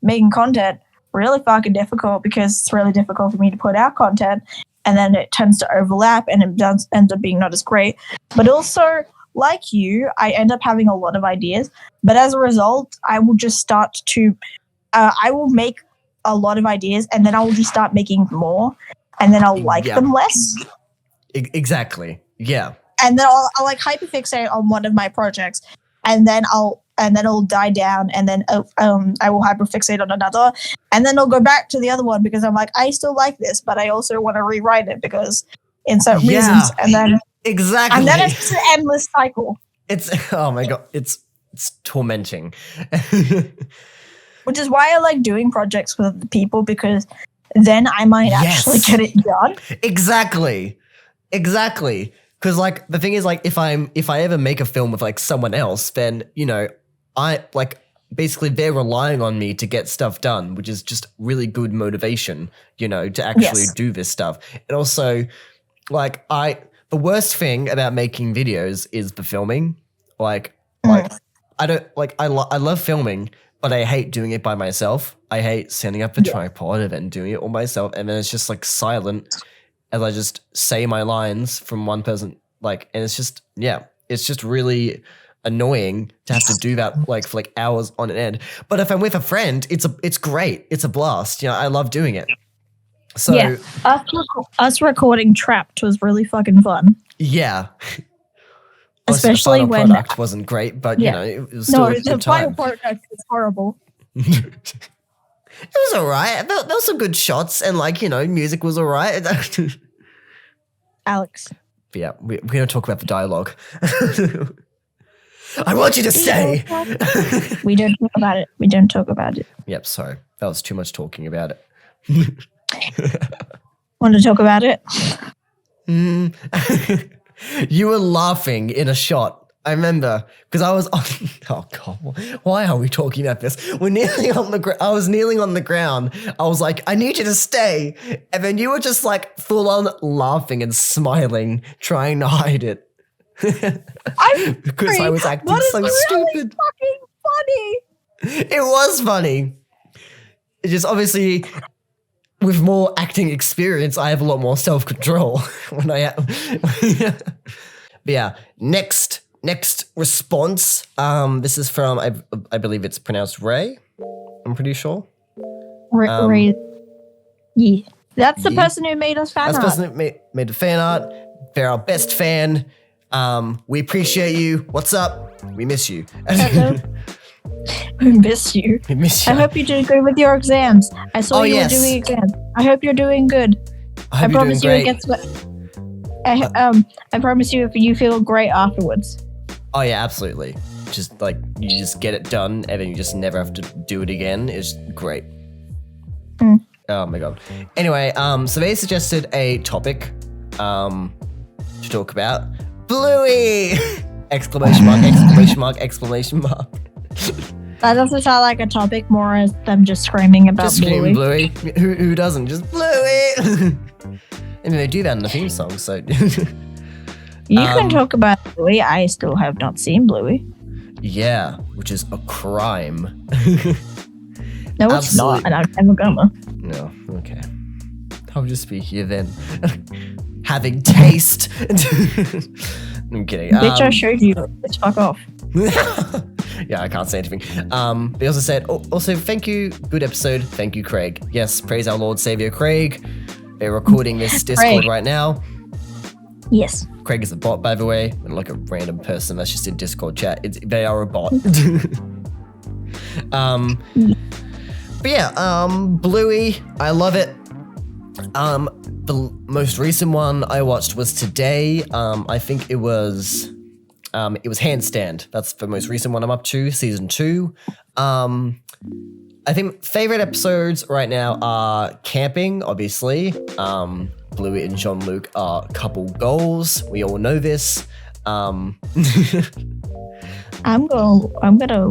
making content really fucking difficult because it's really difficult for me to put out content, and then it tends to overlap and it does end up being not as great. But also, like you, I end up having a lot of ideas, but as a result, I will just start to I will make a lot of ideas, and then I will just start making more, and then I'll like them less. Exactly. Yeah. And then I'll like hyperfixate on one of my projects, and then it'll die down, and then I will hyperfixate on another, and then I'll go back to the other one because I'm like, I still like this, but I also want to rewrite it because in certain reasons, and then exactly, and then it's just an endless cycle. It's oh my God, it's tormenting. Which is why I like doing projects with other people, because then I might actually get it done. Exactly. Because like the thing is, like if I ever make a film with like someone else, then I like basically they're relying on me to get stuff done, which is just really good motivation, to actually do this stuff. And also, like the worst thing about making videos is the filming. Like I don't like I love filming, but I hate doing it by myself. I hate setting up the tripod and then doing it all myself, and then it's just like silent as I just say my lines from one person, and it's just really annoying to have to do that like for like hours on end. But if I'm with a friend, it's great. It's a blast. I love doing it. So us recording Trapped was really fucking fun. Yeah. Especially the when product wasn't great, but it was still a good time. The final product was horrible. It was alright. There was some good shots, and music was alright. Alex. But yeah, we're gonna talk about the dialogue. I want you to stay. We don't talk about it. Yep, sorry. That was too much talking about it. Want to talk about it? You were laughing in a shot. I remember because I was on. Oh God! Why are we talking about this? We're kneeling on the. I was kneeling on the ground. I was like, "I need you to stay," and then you were just like full on laughing and smiling, trying to hide it. Because I was acting so stupid. Fucking funny. It was funny. It just obviously. With more acting experience, I have a lot more self-control when I am. But yeah, next response. This is from I believe it's pronounced Ray. I'm pretty sure. Ray. Yeah, that's the person who made us fan art. That's the person who made the fan art. They're our best fan. We appreciate you. What's up? We miss you. We miss you. We miss you. I hope you did good with your exams. I saw you yes. were doing exams. I hope you're doing good. I promise you it gets. I promise you, if you feel great afterwards. Oh yeah, absolutely. Just like you just get it done, and then you just never have to do it again. It's great. Oh my god. Anyway, so they suggested a topic to talk about. Bluey! Exclamation mark, exclamation mark, exclamation mark. That doesn't sound like a topic, more as them just screaming about just Bluey. Bluey. Who doesn't? Just Bluey! I mean, they do that in the theme song, so... You can talk about Bluey. I still have not seen Bluey. Yeah, which is a crime. No, it's not, and I'm never gonna. No, okay. I'll just be here then. Having taste. I'm kidding. Bitch, I showed you. Bitch, fuck off. Yeah, I can't say anything. They also said, also, thank you, good episode. Thank you, Craig. Yes, praise our Lord Savior Craig. They're recording this Discord right now. Yes. Craig is a bot, by the way, and like a random person that's just in Discord chat. They are a bot. But yeah, Bluey, I love it. The most recent one I watched was today. I think it was Handstand. That's the most recent one I'm up to, season 2. I think favorite episodes right now are camping, obviously. Bluey and Jean-Luc are couple goals. We all know this. I'm gonna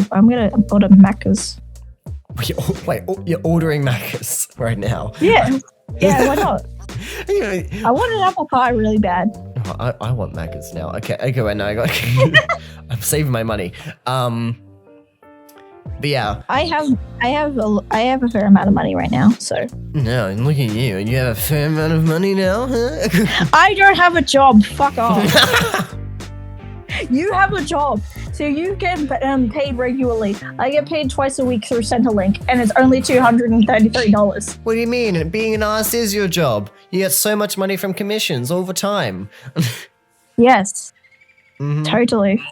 order Macca's. Wait, you're ordering Macca's right now? Yeah, why not? I want an apple pie really bad. Oh, I want Macca's now. Okay, wait, no, I'm saving my money. But yeah, I have a fair amount of money right now. So no, and look at you, and you have a fair amount of money now, huh? I don't have a job. Fuck off. You have a job, so you get paid regularly. I get paid twice a week through Centrelink, and it's only $233. What do you mean? Being an artist is your job. You get so much money from commissions all the time. Yes, Mm-hmm. totally.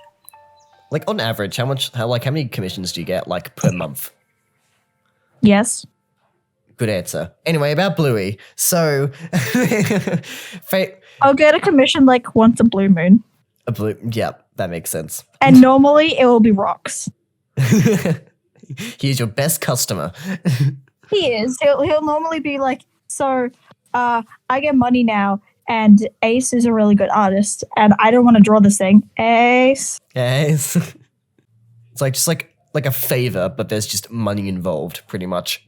Like on average, how many commissions do you get like per month? Yes. Good answer. Anyway, about Bluey. So, I'll get a commission like once a blue moon. Yeah, that makes sense. And normally it will be rocks. He's your best customer. He is. He'll normally be like, so I get money now, and Ace is a really good artist, and I don't want to draw this thing. Ace. It's just like a favor, but there's just money involved, pretty much.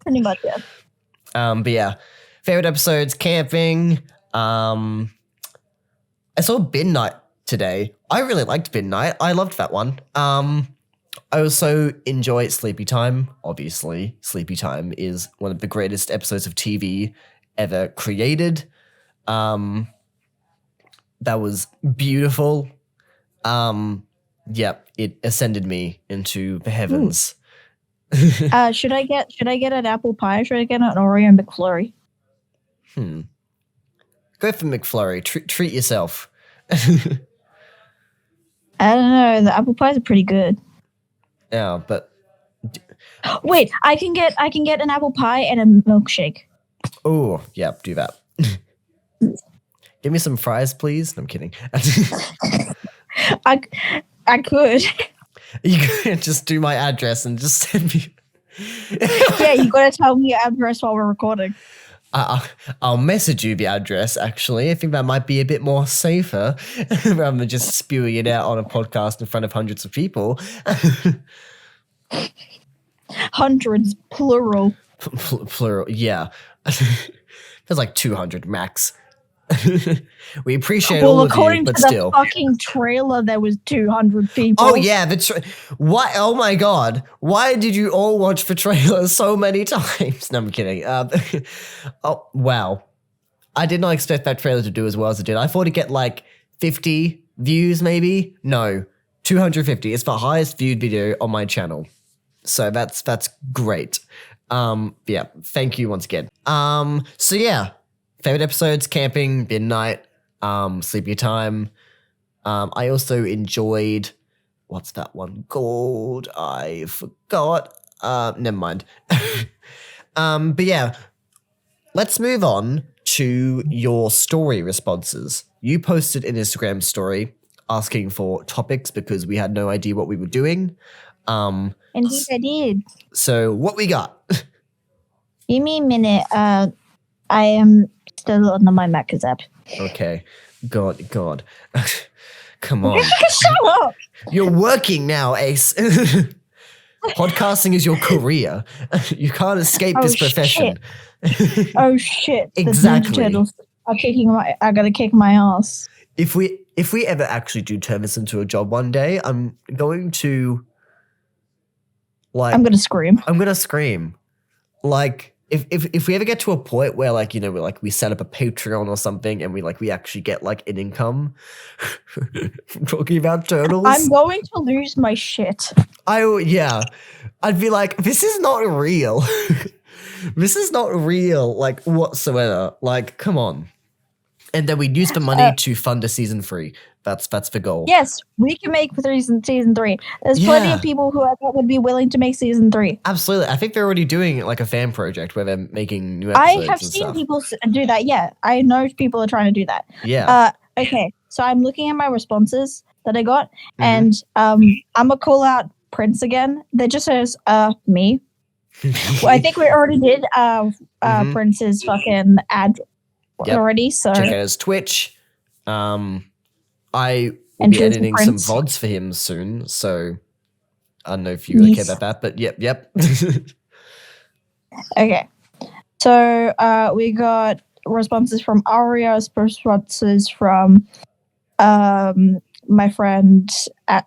Pretty much, yeah. But yeah, favorite episodes: camping. I saw Midnight today. I really liked Midnight. I loved that one. I also enjoy Sleepy Time. Obviously, Sleepy Time is one of the greatest episodes of TV ever created. That was beautiful. Yep, it ascended me into the heavens. Should I get an apple pie? Or should I get an Oreo McFlurry? Go for McFlurry. Treat yourself. I don't know. The apple pies are pretty good. Yeah, but wait, I can get an apple pie and a milkshake. Oh, yeah, do that. Give me some fries, please. No, I'm kidding. I could. You could just do my address and just send me. Yeah, you gotta tell me your address while we're recording. I'll message you the address, actually. I think that might be a bit more safer rather than just spewing it out on a podcast in front of hundreds of people. Hundreds, plural. Plural, yeah. There's like 200 max. We appreciate all of you, but still. According to the fucking trailer, there was 200 people. Oh yeah, what? Oh my god! Why did you all watch the trailer so many times? No, I'm kidding. Oh wow, I did not expect that trailer to do as well as it did. I thought it'd get like 50 views, maybe. No, 250. It's the highest viewed video on my channel, so that's great. Yeah, thank you once again. So yeah. Favorite episodes: camping, midnight, sleepy time. I also enjoyed what's that one called? I forgot. Never mind. But yeah, let's move on to your story responses. You posted an Instagram story asking for topics because we had no idea what we were doing. Indeed, I did. So what we got? Give me a minute. I am still on my Mac app. Okay. God. Come on. Shut up. You're working now, Ace. Podcasting is your career. You can't escape this profession. Oh shit! Exactly. The Ninja Turtles are I gotta kick my ass. If we ever actually do turn this into a job one day, I'm going to I'm gonna scream. Like if we ever get to a point where like, you know, we set up a Patreon or something and we actually get like an income from talking about turtles. I'm going to lose my shit. I'd be like, this is not real. This is not real, like, whatsoever. Like, come on. And then we'd use the money to fund a season 3. That's the goal. Yes, we can make season 3. There's plenty of people who I thought would be willing to make season 3. Absolutely. I think they're already doing like a fan project where they're making new episodes. I have seen people do that. Yeah, I know people are trying to do that. Yeah. Okay, so I'm looking at my responses that I got, and I'm gonna call out Prince again. That just says me. Well, I think we already did Prince's fucking ad already. So check out his Twitch. I will be editing some VODs for him soon, so I don't know if you really care about that, but yep. Okay. So we got responses from Aria, responses from my friend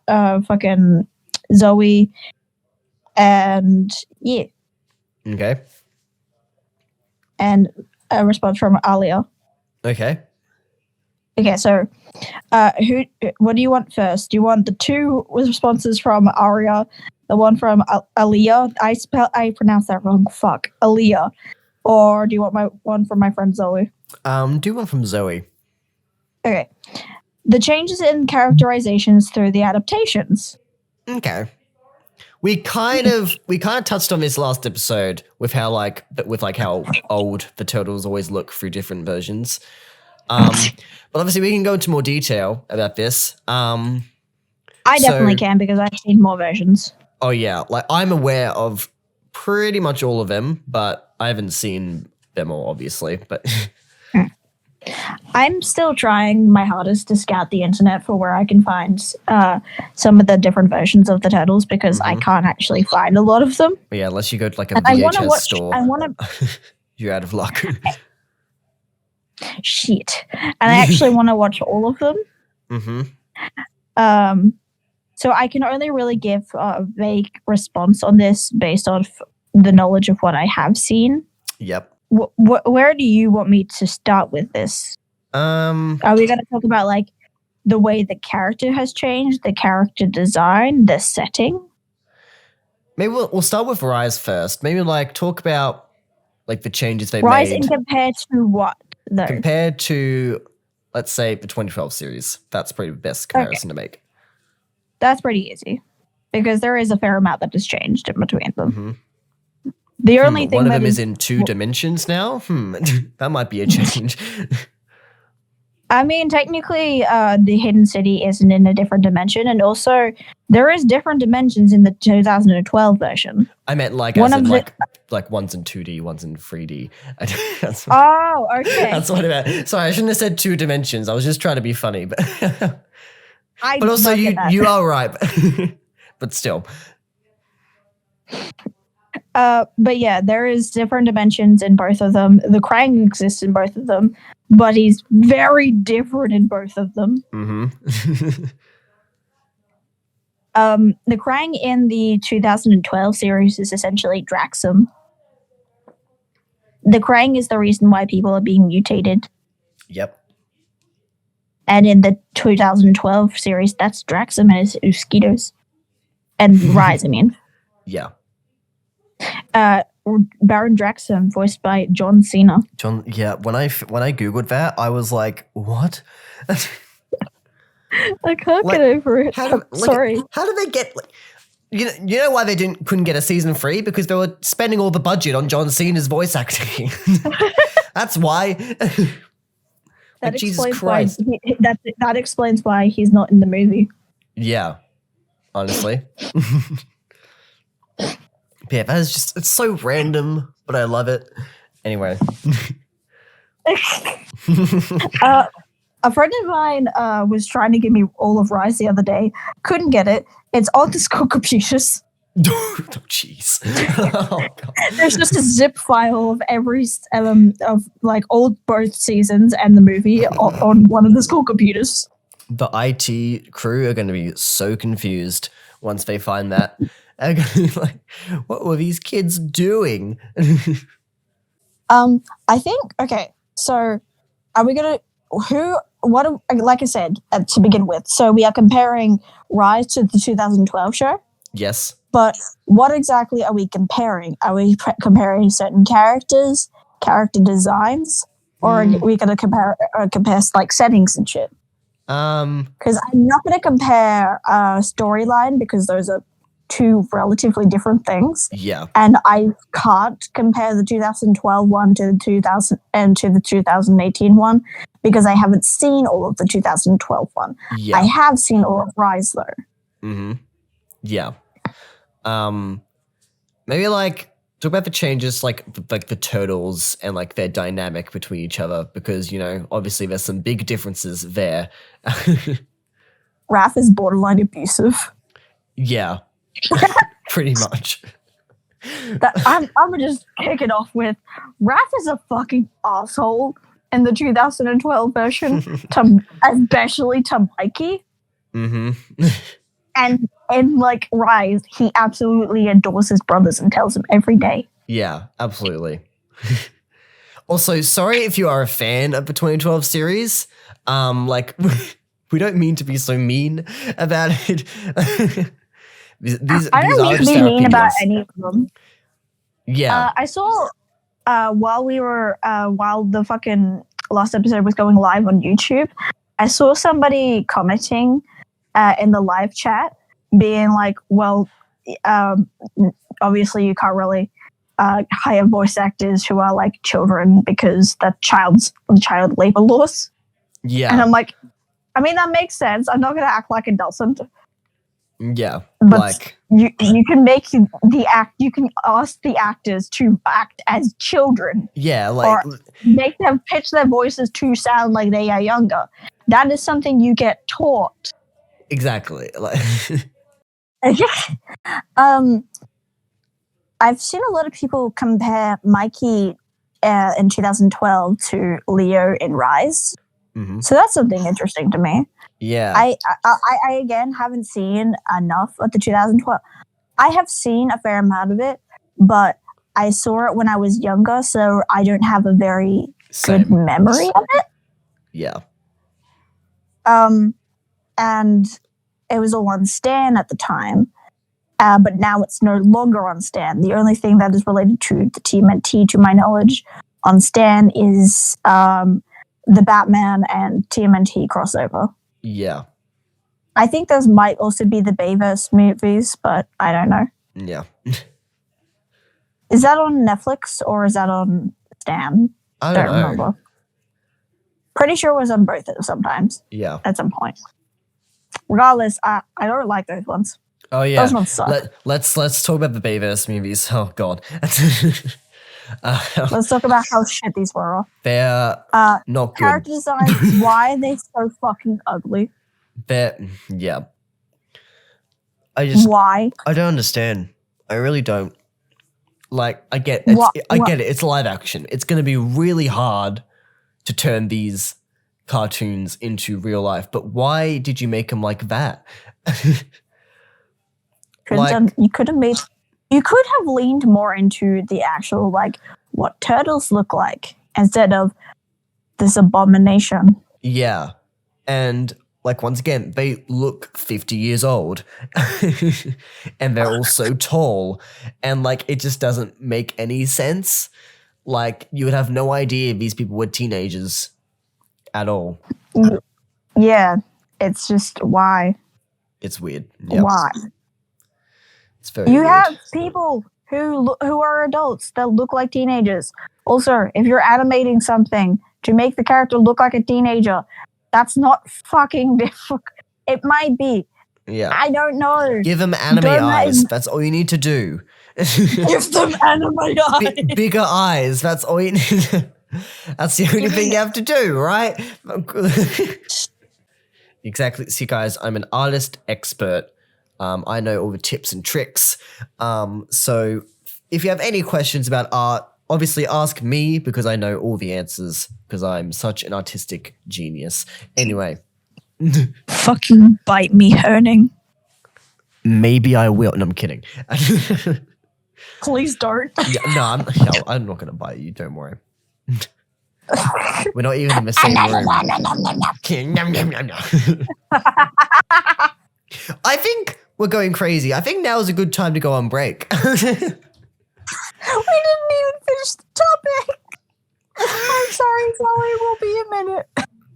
fucking Zoe, and yeah. Okay. And a response from Alia. Okay. Okay, so what do you want first? Do you want the 2 responses from Aria, the one from Alia? I pronounced that wrong. Fuck. Alia. Or do you want one from my friend Zoe? Do one from Zoe. Okay. The changes in characterizations through the adaptations. Okay. We kind of touched on this last episode with how how old the turtles always look through different versions. But obviously we can go into more detail about this. I definitely can because I've seen more versions. Oh yeah, like I'm aware of pretty much all of them, but I haven't seen them all, obviously. But I'm still trying my hardest to scout the internet for where I can find some of the different versions of the turtles because I can't actually find a lot of them. But yeah, unless you go to like a VHS store, you're out of luck. Shit. And I actually want to watch all of them. So I can only really give a vague response on this based on the knowledge of what I have seen. Yep. Where do you want me to start with this? Are we going to talk about like the way the character has changed, the character design, the setting? Maybe we'll start with Rise first. Maybe like talk about like the changes they Rise made. and compared to what though? Compared to, let's say, the 2012 series. That's probably the best comparison to make. That's pretty easy because there is a fair amount that has changed in between them. The only thing one of them is in 2 dimensions now. That might be a change. I mean, technically, the Hidden City isn't in a different dimension, and also there is different dimensions in the 2012 version. I meant like like one's in 2D, one's in 3D. Okay. That's what I meant. Sorry, I shouldn't have said 2 dimensions. I was just trying to be funny, but but also you are right. But still. But yeah, there is different dimensions in both of them. The Krang exists in both of them, but he's very different in both of them. The Krang in the 2012 series is essentially Draxum. The Krang is the reason why people are being mutated. Yep. And in the 2012 series, that's Draxum and his Mosquitoes. And Rise, I mean. Yeah. Baron Draxum, voiced by John Cena. Yeah, when I googled that, I was like, what? I can't get over it. Sorry. How did they get? You know why they couldn't get a season 3? Because they were spending all the budget on John Cena's voice acting. That's why. Jesus Christ. That explains why he's not in the movie. Yeah, honestly. Yeah, that is just, it's so random, but I love it. Anyway. A friend of mine was trying to give me all of Rise the other day. Couldn't get it. It's on the school computers. Oh, jeez. Oh, God. There's just a zip file of every of like both seasons and the movie on one of the school computers. The IT crew are going to be so confused once they find that. They're going to be like, what were these kids doing? I think, okay, so are we going to, like I said, to begin with, so we are comparing Rise to the 2012 show? Yes. But what exactly are we comparing? Are we comparing certain characters, character designs, or are we going to compare like settings and shit? Because I'm not going to compare storyline because those are two relatively different things. Yeah. And I can't compare the 2012 one to the 2018 one because I haven't seen all of the 2012 one. Yeah. I have seen all of Rise though. Mm-hmm. Yeah. Maybe like talk about the changes, like the turtles and like their dynamic between each other, because obviously there's some big differences there. Raph is borderline abusive. Yeah, pretty much. I'm gonna just kick it off with Raph is a fucking asshole in the 2012 version, especially to Mikey. Mm-hmm. And in like Rise, he absolutely adores his brothers and tells them every day. Yeah, absolutely. Also, sorry if you are a fan of the 2012 series. Like we don't mean to be so mean about it. I don't mean to be mean about any of them. Yeah. I saw while the fucking last episode was going live on YouTube, I saw somebody commenting in the live chat being like, well, obviously you can't really hire voice actors who are like children because the child labor laws. Yeah. And I'm like, I mean, that makes sense. I'm not going to act like it doesn't. Yeah. But like you can make you can ask the actors to act as children. Yeah, like or make them pitch their voices to sound like they are younger. That is something you get taught. Exactly. Like I've seen a lot of people compare Mikey in 2012 to Leo in Rise. Mm-hmm. So that's something interesting to me. Yeah. I again haven't seen enough of the 2012. I have seen a fair amount of it, but I saw it when I was younger, so I don't have a very good memory of it. Yeah. And it was all on Stan at the time, but now it's no longer on Stan. The only thing that is related to the TMNT, to my knowledge, on Stan is the Batman and TMNT crossover. Yeah. I think those might also be the Bayverse movies, but I don't know. Yeah. Is that on Netflix or is that on Stan? I don't know. Remember. Pretty sure it was on both sometimes. Yeah. At some point. Regardless, I don't like those ones. Oh yeah. Those ones suck. Let's talk about the Bayverse movies. Oh god. Let's talk about how shit these were. They're not good. Character designs, why are they so fucking ugly? Yeah. Why? I don't understand. I really don't. Like, I get it. It's live action. It's going to be really hard to turn these cartoons into real life. But why did you make them like that? You could have leaned more into the actual, like, what turtles look like instead of this abomination. Yeah. And, like, once again, they look 50 years old. And they're all so tall. And, like, it just doesn't make any sense. Like, you would have no idea these people were teenagers at all. Yeah. It's just why. It's weird. Yep. Why? It's very weird. Have people who are adults that look like teenagers. Also, if you're animating something to make the character look like a teenager, that's not fucking difficult. It might be. Yeah. I don't know. Give them anime eyes. That's all you need to do. Give them anime eyes. Bigger eyes. That's all you need. That's the only thing you have to do, right? Exactly. See, guys, I'm an artist expert. I know all the tips and tricks. So if you have any questions about art, obviously ask me because I know all the answers because I'm such an artistic genius. Anyway. Fucking bite me, Herning. Maybe I will. No, I'm kidding. Please don't. No, I'm not going to bite you. Don't worry. We're not even in the same room. I think we're going crazy. I think now is a good time to go on break. We didn't even finish the topic. I'm sorry, we'll be a minute.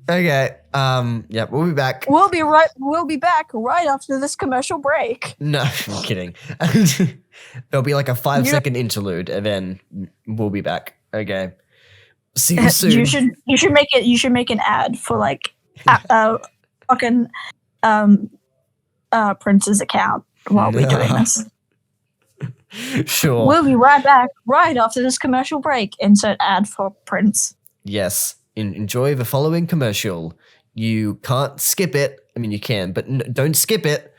Okay. Yeah, we'll be back. We'll be back right after this commercial break. No, I'm kidding. There'll be like a 5-second interlude and then we'll be back. Okay. See you soon. You should make an ad for like fucking Prince's account while we're doing this. Sure. We'll be right back right after this commercial break. Insert ad for Prince. Yes. Enjoy the following commercial. You can't skip it. I mean, you can, but don't skip it.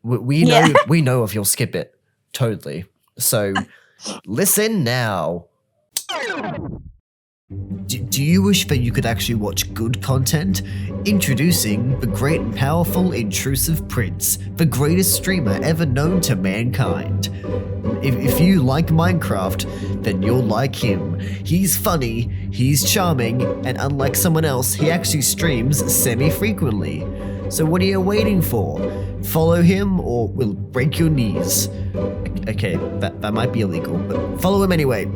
We know if you'll skip it. Totally. So listen now. Do you wish that you could actually watch good content? Introducing the great and powerful intrusive Prince, the greatest streamer ever known to mankind. If you like Minecraft, then you'll like him. He's funny, he's charming, and unlike someone else, he actually streams semi-frequently. So what are you waiting for? Follow him or we'll break your knees. Okay, that might be illegal, but follow him anyway.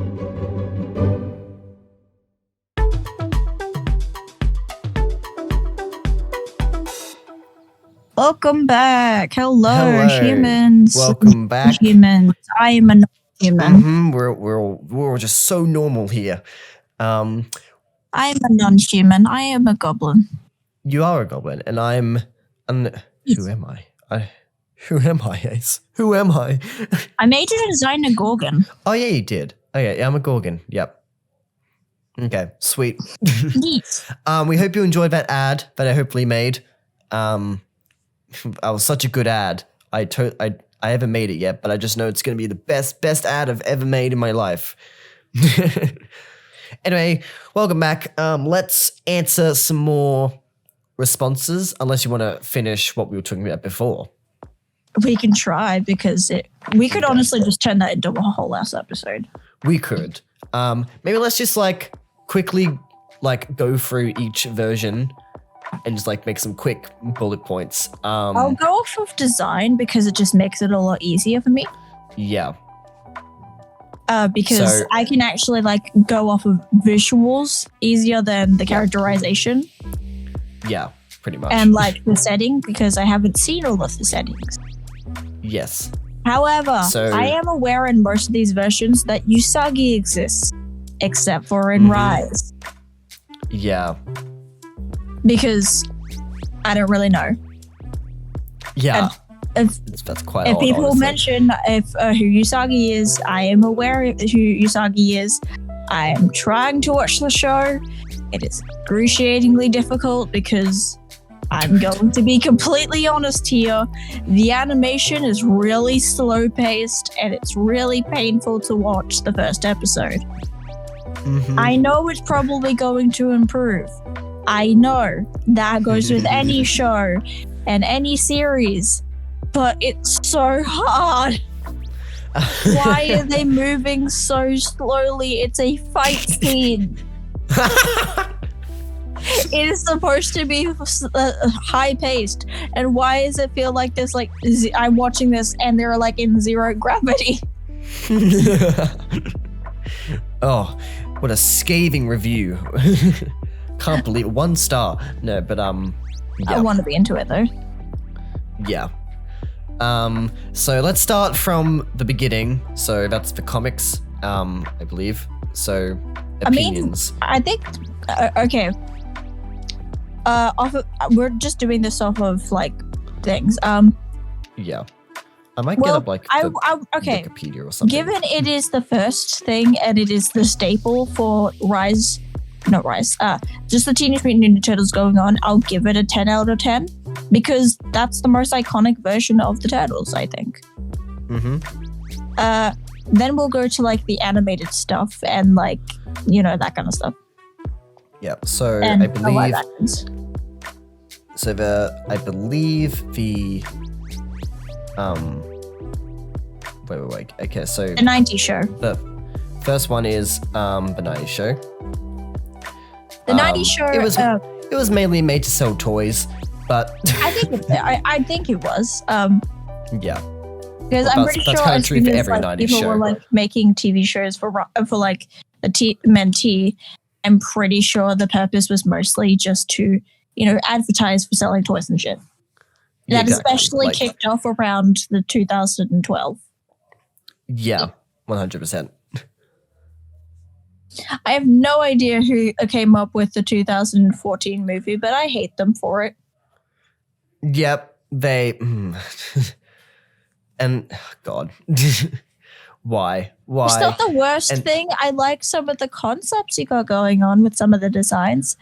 Welcome back. Hello, humans. Welcome back. Humans. I am a non-human. We're all just so normal here. I am a non-human. I am a goblin. You are a goblin, and I'm. Who am I? Who am I, Ace? Who am I? I made you design a gorgon. Oh yeah, you did. Oh yeah, I'm a gorgon. Yep. Okay, sweet. Neat. We hope you enjoyed that ad that I hopefully made. I was such a good ad. I haven't made it yet, but I just know it's going to be the best ad I've ever made in my life. Anyway, welcome back. Let's answer some more responses, unless you want to finish what we were talking about before. We can try because we could honestly just turn that into a whole ass episode. We could. Maybe let's just quickly go through each version and just make some quick bullet points. I'll go off of design because it just makes it a lot easier for me. Yeah. Because I can actually go off of visuals easier than the characterization. Yeah, pretty much. And the setting because I haven't seen all of the settings. Yes. However, I am aware in most of these versions that Usagi exists, except for in Rise. Yeah. Because I don't really know. Yeah. That's quite if odd, people honestly. mention who Usagi is, I am aware who Usagi is. I am trying to watch the show. It is excruciatingly difficult because I'm going to be completely honest here. The animation is really slow paced and it's really painful to watch the first episode. I know it's probably going to improve. I know that goes with any show and any series, but it's so hard. Why are they moving so slowly? It's a fight scene. It is supposed to be high paced, and why does it feel like this? I'm watching this, and they're in zero gravity. Oh, what a scathing review! Can't believe it. 1 star. No, but I want to be into it though. Yeah. So let's start from the beginning. So that's the comics, I believe. So opinions. I think okay. We're just doing this off of like things. Yeah. I might get up like okay. Wikipedia or something. Given it is the first thing and it is the staple for just the Teenage Mutant Ninja Turtles going on, I'll give it a 10 out of 10 because that's the most iconic version of the Turtles, I think. Then we'll go to like the animated stuff and like, that kind of stuff. Yeah, so and I believe the wait. Okay, so the 90s show. The first one is the 90s show. The 90s show. It was mainly made to sell toys, but I think it was. Yeah. Because I'm pretty sure kind of true for every like, 90s people show. were like making TV shows for like the TMNT. I'm pretty sure the purpose was mostly just to, advertise for selling toys and shit. Yeah, that exactly. especially kicked off around the 2012. Yeah, 100%. I have no idea who came up with the 2014 movie, but I hate them for it. Yep, they... and, God... Why? It's not the worst thing. I like some of the concepts you got going on with some of the designs.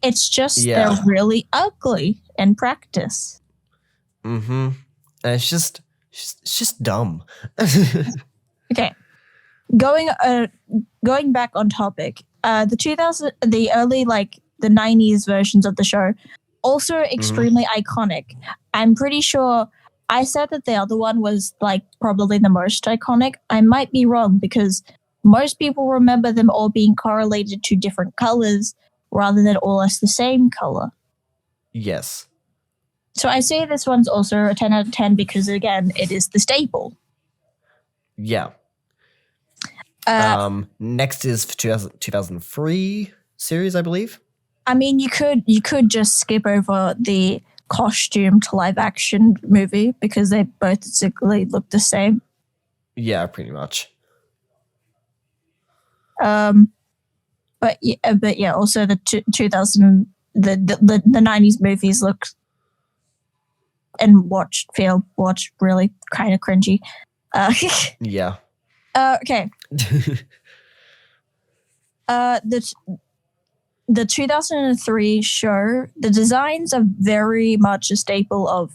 It's just they're really ugly in practice. Mm-hmm. And it's just dumb. Okay. Going back on topic, the early like the 90s versions of the show, also extremely iconic. I'm pretty sure I said that the other one was like probably the most iconic. I might be wrong because most people remember them all being correlated to different colors rather than all as the same color. Yes. So I say this one's also a 10 out of 10 because, again, it is the staple. Yeah. Next is 2003 series, I believe. I mean, you could just skip over the costume to live action movie because they both basically look the same. Yeah, pretty much. But yeah, also the 2000 the 90s movies look and feel really kind of cringy. Yeah. Okay. The 2003 show, the designs are very much a staple of,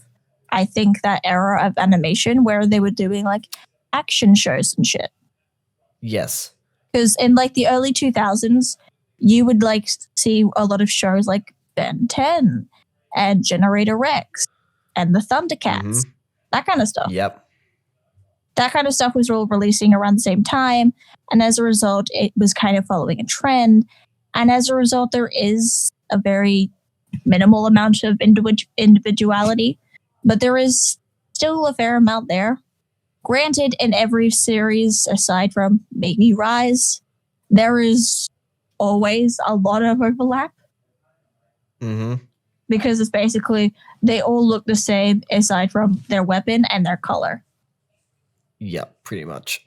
I think, that era of animation where they were doing like action shows and shit. Yes. Because in like the early 2000s, you would like see a lot of shows like Ben 10 and Generator Rex and the Thundercats, that kind of stuff. Yep. That kind of stuff was all releasing around the same time. And as a result, it was kind of following a trend. And as a result, there is a very minimal amount of individuality, but there is still a fair amount there. Granted, in every series, aside from maybe Rise, there is always a lot of overlap. Because it's basically, they all look the same aside from their weapon and their color. Yeah, pretty much.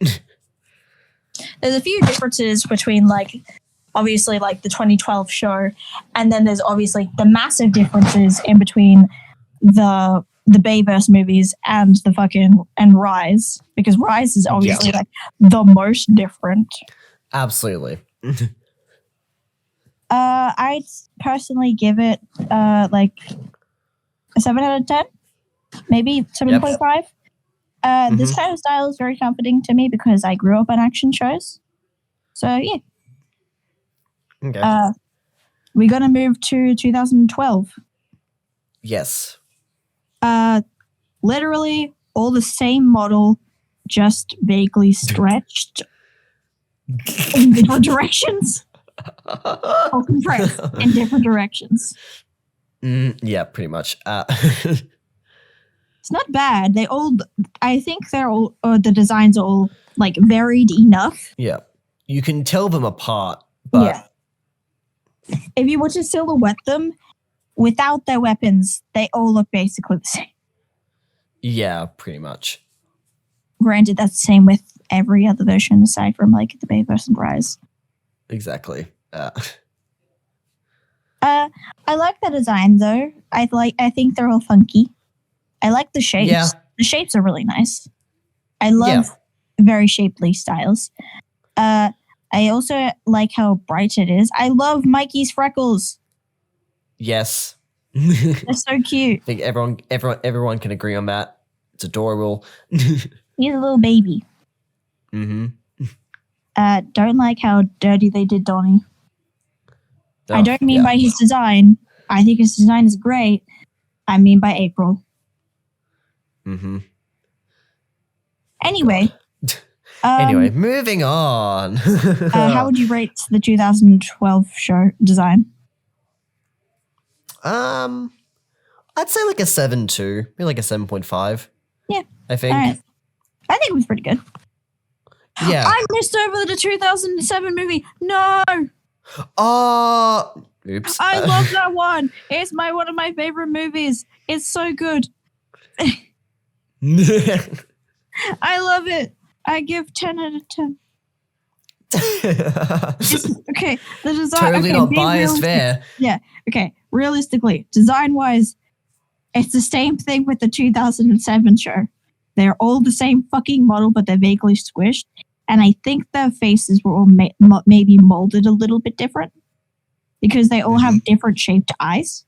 There's a few differences between like, obviously like the 2012 show, and then there's obviously the massive differences in between the Bayverse movies and and Rise, because Rise is obviously like the most different. Absolutely. I'd personally give it like a 7 out of 10, maybe 7.5. This kind of style is very comforting to me because I grew up on action shows. So yeah. Okay. We're gonna move to 2012. Yes. Literally all the same model, just vaguely stretched in different directions. Or compressed in different directions. Yeah, pretty much. It's not bad. I think they're all, or the designs are all like varied enough. Yeah. You can tell them apart, but if you were to silhouette them without their weapons, they all look basically the same. Yeah, pretty much. Granted, that's the same with every other version aside from like the Bayverse and Rise. Exactly. I like the design though. I think they're all funky. I like the shapes. Yeah. The shapes are really nice. I love very shapely styles. I also like how bright it is. I love Mikey's freckles. Yes. They're so cute. I think everyone can agree on that. It's adorable. He's a little baby. Mm-hmm. Don't like how dirty they did Donnie. Oh, I don't mean by his design. I think his design is great. I mean by April. Mm-hmm. Anyway. Anyway, moving on. How would you rate the 2012 show design? I'd say like a 7.2, maybe like a 7.5. Yeah, I think. All right. I think it was pretty good. Yeah, I missed over the 2007 movie. No, oops. I love that one. It's one of my favorite movies. It's so good. I love it. I give 10 out of 10. Okay, the design. Totally not biased there. Yeah. Okay. Realistically, design-wise, it's the same thing with the 2007 show. They're all the same fucking model, but they're vaguely squished. And I think their faces were all maybe molded a little bit different because they all have different shaped eyes.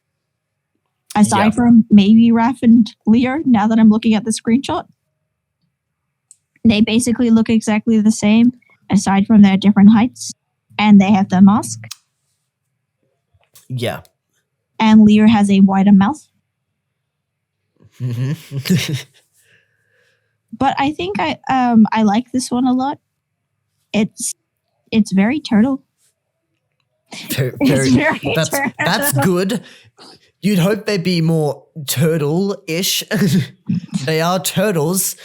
Aside from maybe Raph and Leo, now that I'm looking at the screenshot, they basically look exactly the same, aside from their different heights, and they have their mask. Yeah. And Leo has a wider mouth. But I think I like this one a lot. It's very turtle. That's good. You'd hope they'd be more turtle-ish. They are turtles.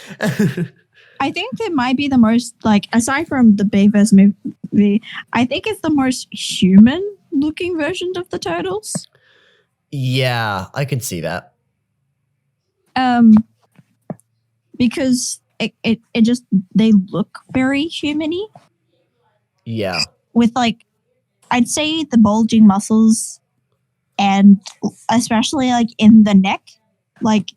I think they might be the most, like, aside from the Bayverse movie, I think it's the most human-looking version of the turtles. Yeah, I can see that. Because it just, they look very human-y. Yeah. With, like, I'd say the bulging muscles and especially, like, in the neck. Like,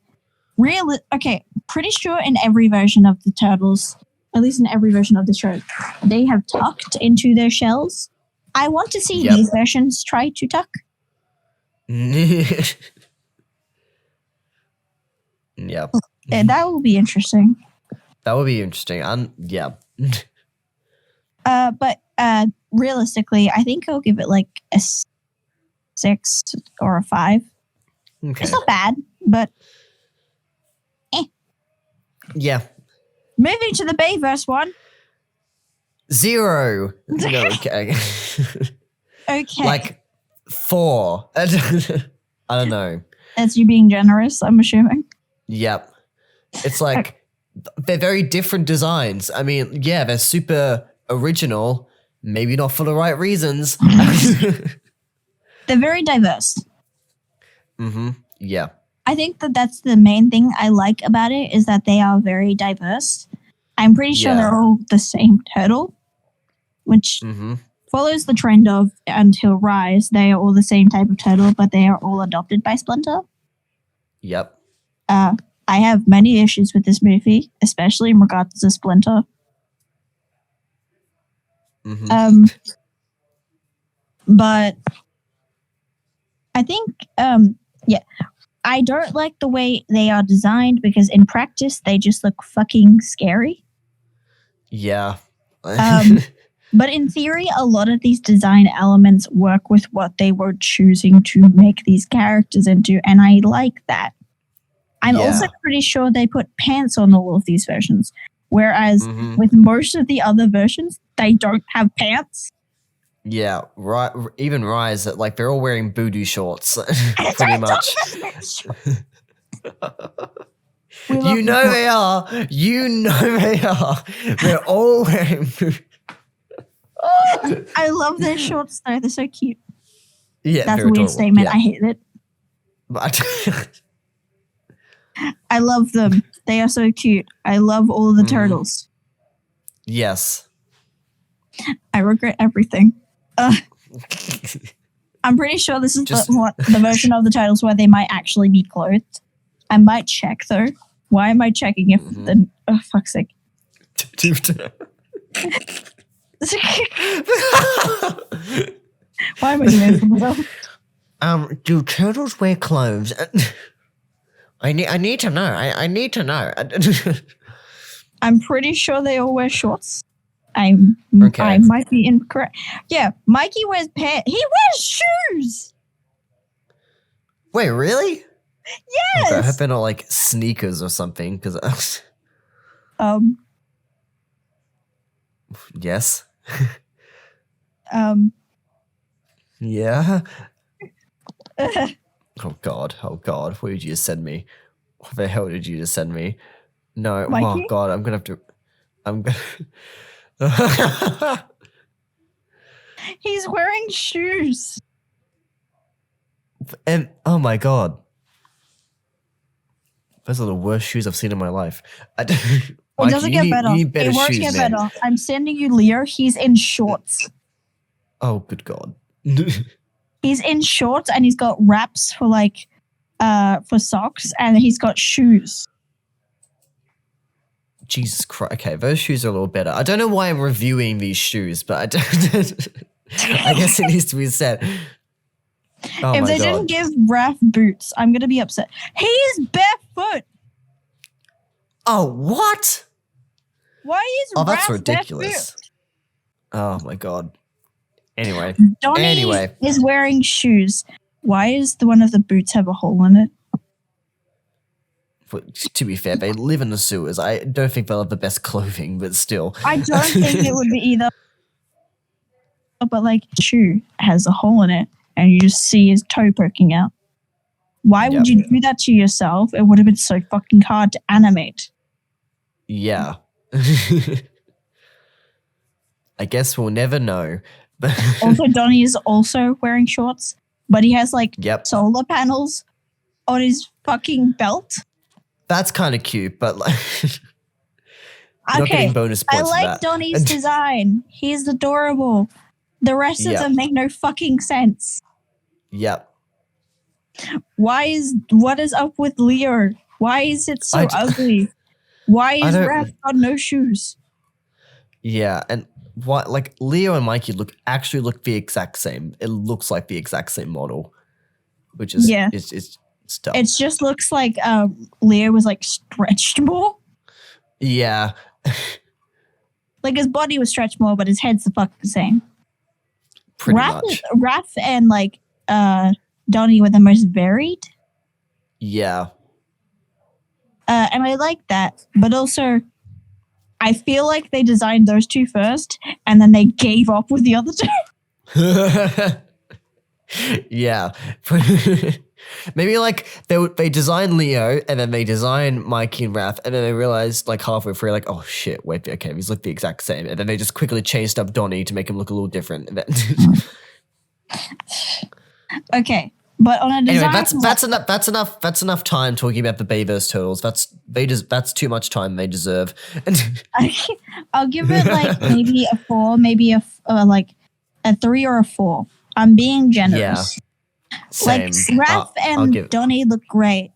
pretty sure in every version of the turtles, at least in every version of the show, they have tucked into their shells. I want to see these versions try to tuck. Yeah. That will be interesting. That would be interesting. Yeah. But realistically, I think I'll give it like a 6 or a 5. Okay. It's not bad, but yeah. Moving to the Bayverse one. 0. No, okay. Okay. Like 4. I don't know. That's you being generous, I'm assuming. Yep. It's like they're very different designs. I mean, yeah, they're super original, maybe not for the right reasons. They're very diverse. Mm-hmm. Yeah. I think that's the main thing I like about it is that they are very diverse. I'm pretty sure they're all the same turtle, which follows the trend of until Rise. They are all the same type of turtle, but they are all adopted by Splinter. Yep. I have many issues with this movie, especially in regards to Splinter. But I think, I don't like the way they are designed because in practice they just look fucking scary. Yeah. But in theory, a lot of these design elements work with what they were choosing to make these characters into, and I like that. I'm also pretty sure they put pants on all of these versions, whereas with most of the other versions, they don't have pants. Yeah, right. Even Rise, like they're all wearing booty shorts, pretty much. You know they are. You know they are. They're all wearing booty. I love their shorts though. They're so cute. Yeah, that's a weird statement. Yeah. I hate it. I love them. They are so cute. I love all of the turtles. Yes. I regret everything. I'm pretty sure this is the version of the turtles where they might actually be clothed. I might check though. Why am I checking if the fuck's sake? Why am I doing this to myself? Do turtles wear clothes? I need to know. I need to know. I'm pretty sure they all wear shorts. I might be incorrect. Yeah, Mikey wears pants. He wears shoes. Wait, really? Yes. Okay, I hope they're not like sneakers or something. Because yes. Yeah. Oh God! What did you just send me? What the hell did you just send me? No. Mikey? Oh God! I'm gonna have to. He's wearing shoes. And oh my God! Those are the worst shoes I've seen in my life. It doesn't get better. It won't get better. I'm sending you Leo. He's in shorts. Oh, good God. He's in shorts and he's got wraps for for socks and he's got shoes. Jesus Christ. Okay, those shoes are a little better. I don't know why I'm reviewing these shoes, but I guess it needs to be said. Oh if they didn't give Raph boots, I'm going to be upset. He's barefoot. Oh, what? Why is Raph that's ridiculous. barefoot? Oh, my God. Anyway. Donnie is wearing shoes. Why does one of the boots have a hole in it? But to be fair, they live in the sewers. I don't think they'll have the best clothing, but still. I don't think it would be either. But shoe has a hole in it and you just see his toe poking out. Why would you do that to yourself? It would have been so fucking hard to animate. Yeah. I guess we'll never know. Also, Donnie is also wearing shorts, but he has solar panels on his fucking belt. That's kind of cute, but not getting bonus points I like Donnie's design. He's adorable. The rest of them make no fucking sense. Yep. What is up with Leo? Why is it so ugly? Why is Raph got no shoes? Yeah, and what Leo and Mikey look the exact same. It looks like the exact same model, which is it's stuff. It just looks like Leo was stretched more. Yeah. His body was stretched more, but his head's the fuck the same. Pretty much. Raph and Donnie were the most varied. Yeah. And I like that, but also I feel like they designed those two first, and then they gave up with the other two. Yeah. Maybe they designed Leo and then they designed Mikey and Raph and then they realized halfway through oh shit, wait, okay, these look the exact same, and then they just quickly changed up Donnie to make him look a little different. Okay, but on a design anyway, that's enough time talking about the Bayverse turtles. That's too much time they deserve. I'll give it maybe a 4, maybe a 3 or a 4. I'm being generous. Yeah. Same. Raph and Donnie look great.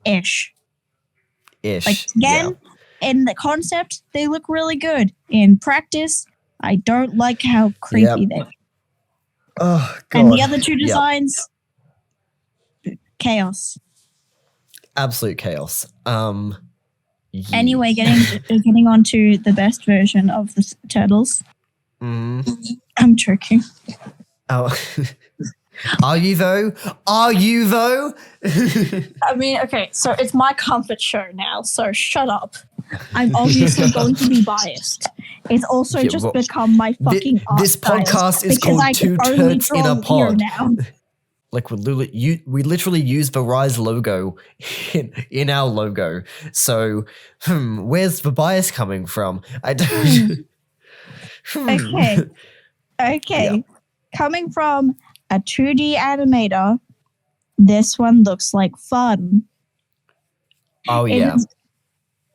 Ish. Again, in the concept, they look really good. In practice, I don't like how creepy they are. Oh, God. And the other two designs, chaos. Absolute chaos. Anyway, getting on to the best version of the turtles. I'm joking. Oh. Are you though? I mean, okay, so it's my comfort show now, so shut up. I'm obviously going to be biased. It's also become my fucking this podcast is called Two Turts in a Pod. Now. We literally use the Rise logo in our logo. So, where's the bias coming from? I don't. Okay. Yeah. Coming from a 2D animator this one looks like fun. Oh, yeah.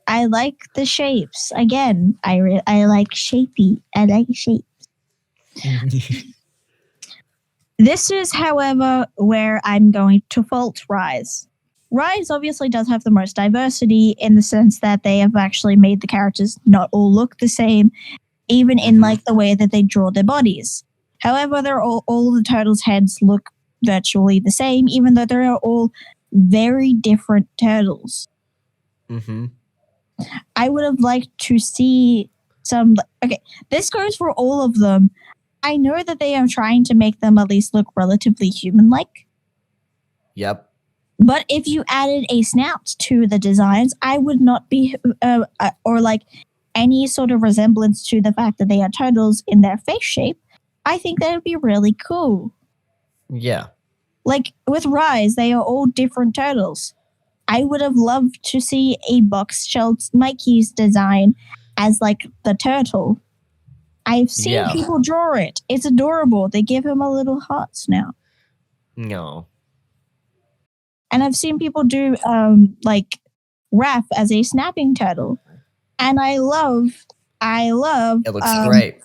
I like the shapes. Again, I like shapey. I like shapes. This is, however, where I'm going to fault Rise. Rise obviously does have the most diversity in the sense that they have actually made the characters not all look the same, even in like the way that they draw their bodies. However, they're all the turtles' heads look virtually the same, even though they are all very different turtles. Mm-hmm. I would have liked to see some... Okay, this goes for all of them. I know that they are trying to make them at least look relatively human-like. Yep. But if you added a snout to the designs, I would not be... or like any sort of resemblance to the fact that they are turtles in their face shape, I think that would be really cool. Yeah. Like, with Rise, they are all different turtles. I would have loved to see a box-shelled Mikey's design as, like, the turtle. I've seen people draw it. It's adorable. They give him a little heart snout. No. And I've seen people do, like, Raph as a snapping turtle. And I love... It looks great.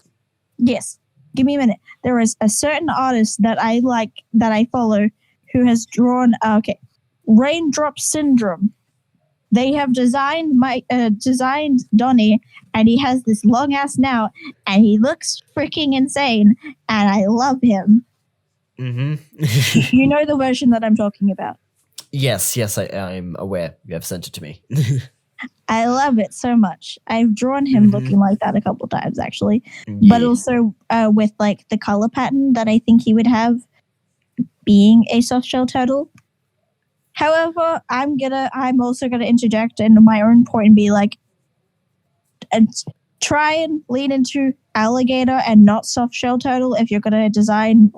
Yes. Give me a minute. There is a certain artist that I like, that I follow, who has drawn, Raindrop Syndrome. They have designed Donnie, and he has this long ass snout, and he looks freaking insane, and I love him. Mm-hmm. You know the version that I'm talking about. Yes, I'm aware. You have sent it to me. I love it so much. I've drawn him looking like that a couple times, actually. Yeah. But also with like the color pattern that I think he would have being a soft shell turtle. However, I'm also gonna interject into my own point and be like, try and lean into alligator and not soft shell turtle if you're gonna design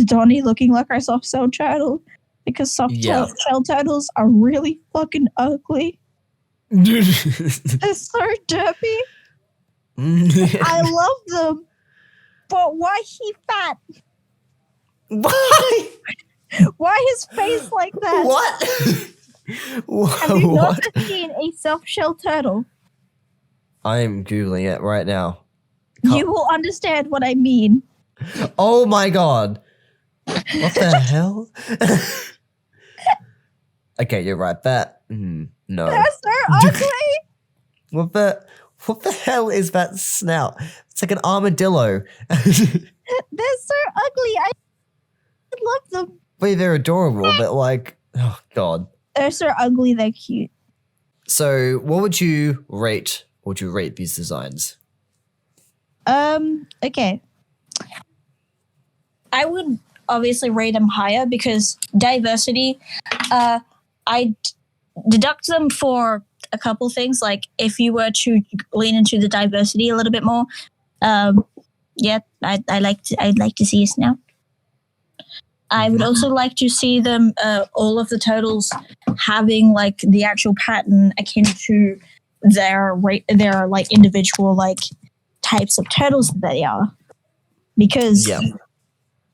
Donnie looking like our soft shell turtle, because shell turtles are really fucking ugly. They're so derpy. I love them, but why he fat? Why? Why his face like that? What? Have you not seen a soft-shell turtle? I'm Googling it right now. You will understand what I mean. Oh my god. What the hell? Okay, you're right. No. They're so ugly. What the hell is that snout? It's like an armadillo. They're so ugly. I love them. Wait, they're adorable, but like, oh god. They're so ugly, they're cute. So, what would you rate? Would you rate these designs? Okay. I would obviously rate them higher because diversity. I deduct them for a couple things. Like if you were to lean into the diversity a little bit more, I'd like to see a snout. I would also like to see them, all of the turtles having like the actual pattern akin to their like individual like types of turtles that they are, because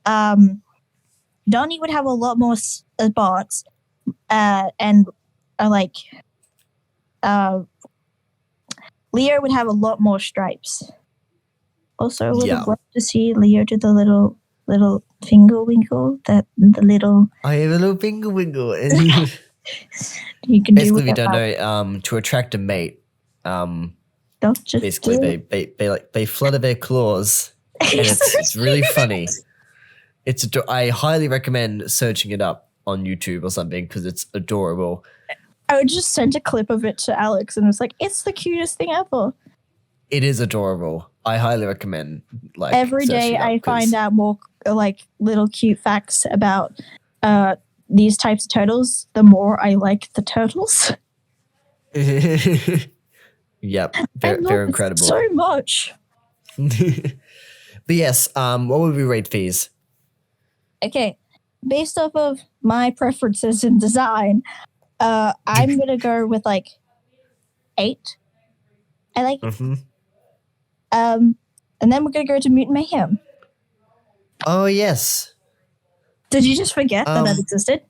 Donnie would have a lot more spots, and Leo would have a lot more stripes. Also, I would have loved to see Leo do the little finger winkle, the little... I have a little finger winkle. You can basically, we don't know, to attract a mate, basically they flutter their claws, and it's really funny. I highly recommend searching it up on YouTube or something because it's adorable. I would just send a clip of it to Alex and it was like, it's the cutest thing ever. It is adorable. I highly recommend. Like every day, I find out more like little cute facts about these types of turtles. The more I like the turtles. Yep, they're incredible. So much. But yes, what would we rate these? Okay, based off of my preferences in design, I'm gonna go with like 8. I like it. And then we're gonna go to Mutant Mayhem. Oh yes. Did you just forget that existed?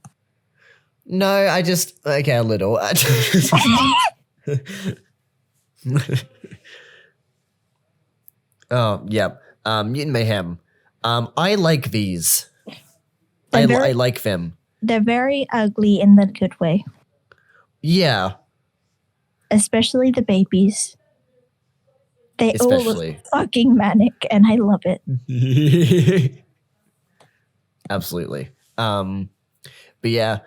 No, I just okay a little. Oh yeah, Mutant Mayhem. I like these. I like them. They're very ugly in the good way. Yeah. Especially the babies. They all look fucking manic, and I love it. Absolutely. But yeah,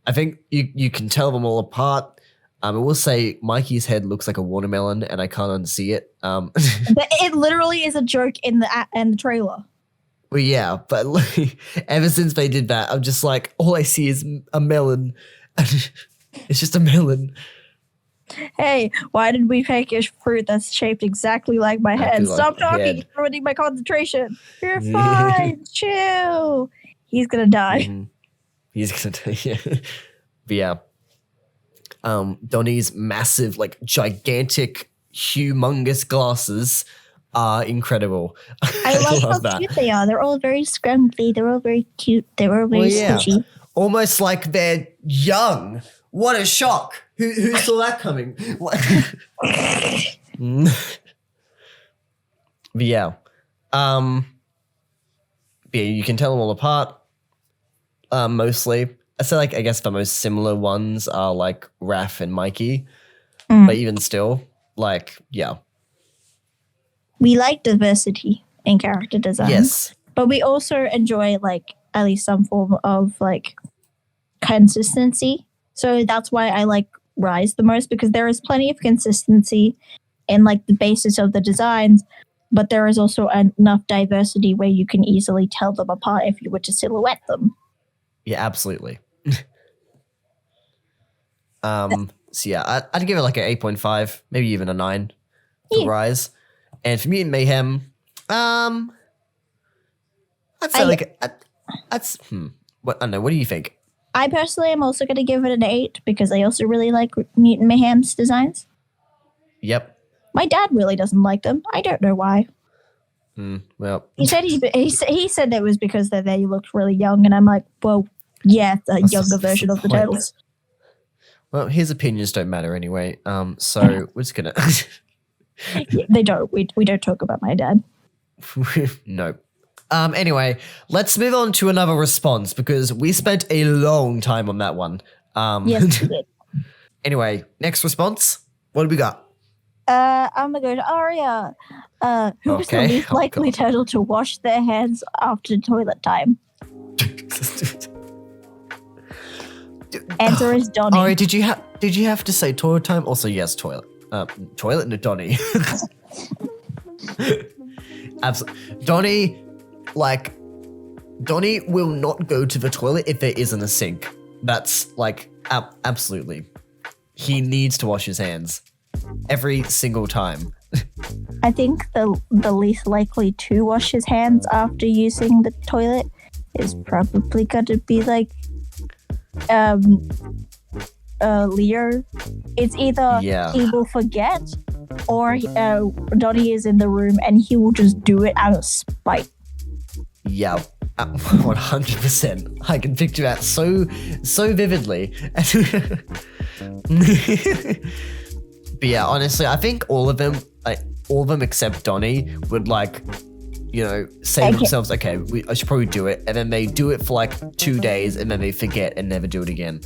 I think you can tell them all apart. I will say Mikey's head looks like a watermelon, and I can't unsee it. But it literally is a joke in the trailer. Well, yeah, but ever since they did that, I'm just like, all I see is a melon. It's just a melon. Hey, why did we pick a fruit that's shaped exactly like my head? Stop talking, you're ruining my concentration. You're fine, chill. He's gonna die. Mm-hmm. He's gonna die, yeah. But yeah. Donnie's massive, like gigantic, humongous glasses are incredible. I love how cute they are. They're all very scrumpy. They're all very cute. They're all very squishy. Almost like they're young. What a shock. Who saw that coming? But yeah. You can tell them all apart. Mostly. I guess the most similar ones are like Raph and Mikey. But even still, like, yeah. We like diversity in character design. Yes. But we also enjoy like at least some form of like consistency. So that's why I like Rise the most, because there is plenty of consistency in like the basis of the designs, but there is also enough diversity where you can easily tell them apart if you were to silhouette them. Yeah, absolutely. So yeah, I'd give it like an 8.5, maybe even a 9 for Rise. And for Mutant Mayhem, I'd say that's What I don't know. What do you think? I personally am also going to give it an 8 because I also really like Mutant Mayhem's designs. Yep. My dad really doesn't like them. I don't know why. Well, he said he said it was because they looked really young, and I'm like, well, yeah, the younger version of the Turtles. Well, his opinions don't matter anyway. So we're just gonna. Yeah, they don't. We don't talk about my dad. No. Anyway, let's move on to another response because we spent a long time on that one. Yes, we did. Anyway, next response. What do we got? I'm gonna go to Aria. Who was the least likely turtle to wash their hands after toilet time? Answer is Donnie. Aria, did you have to say toilet time? Also, yes, toilet. Toilet, no, Donnie. Absolutely. Donnie will not go to the toilet if there isn't a sink. That's like, absolutely. He needs to wash his hands every single time. I think the least likely to wash his hands after using the toilet is probably going to be like Leo. It's either he will forget or Donnie is in the room and he will just do it out of spite. Yeah, 100%. I can picture that so vividly. But yeah, honestly, I think all of them except Donnie would say to themselves, okay, I should probably do it. And then they do it for like 2 days and then they forget and never do it again.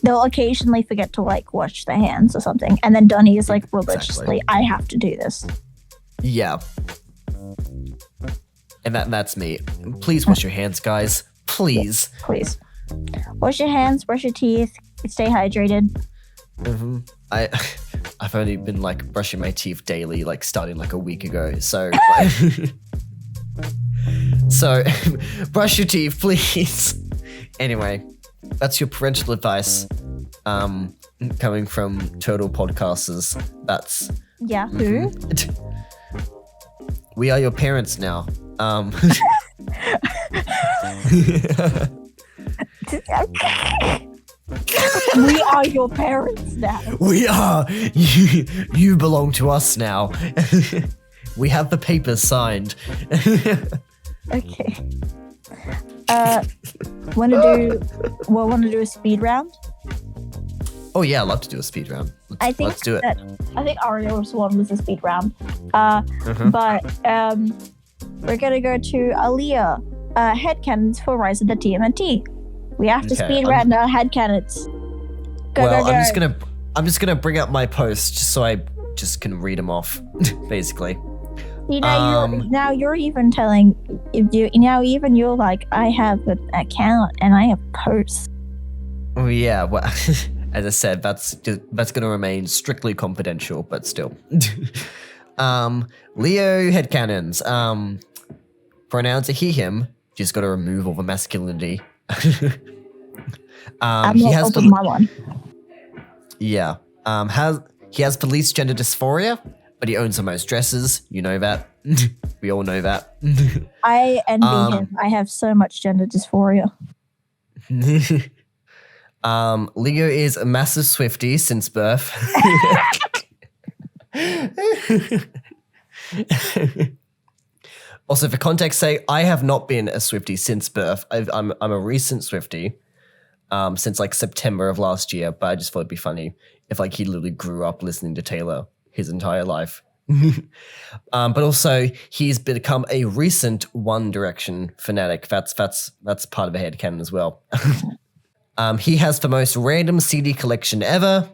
They'll occasionally forget to wash their hands or something. And then Donnie is like religiously, I have to do this. Yeah. And that's me. Please wash your hands, guys. Please. Yes, please. Wash your hands, brush your teeth, stay hydrated. Mm-hmm. I've only been brushing my teeth daily, starting a week ago. So, so brush your teeth, please. Anyway, that's your parental advice. Coming from Turtle Podcasters. That's who? We are your parents now. We are your parents now. We are. You belong to us now. We have the papers signed. Okay. Want to do a speed round? Oh yeah, I'd love to do a speed round. Let's do it. I think Ario's one was a speed round. But we're gonna go to Aaliyah. Headcanons for Rise of the TMNT. We have to speed round our headcanons. Go. I'm just gonna bring up my post just so I just can read them off, basically. Now you're even telling you're like, I have an account and I have posts. Oh yeah, well, as I said, that's gonna remain strictly confidential, but still. Leo headcanons. Pronouns are he/him. Just got to remove all the masculinity. I'm not open my one. Yeah. He has police gender dysphoria, but he owns the most dresses. You know that. We all know that. I envy him. I have so much gender dysphoria. Leo is a massive Swiftie since birth. Also, for context sake, I have not been a Swiftie since birth. I'm a recent Swiftie since like September of last year, but I just thought it'd be funny if like he literally grew up listening to Taylor his entire life. But also, he's become a recent One Direction fanatic. That's part of a headcanon as well. He has the most random CD collection ever.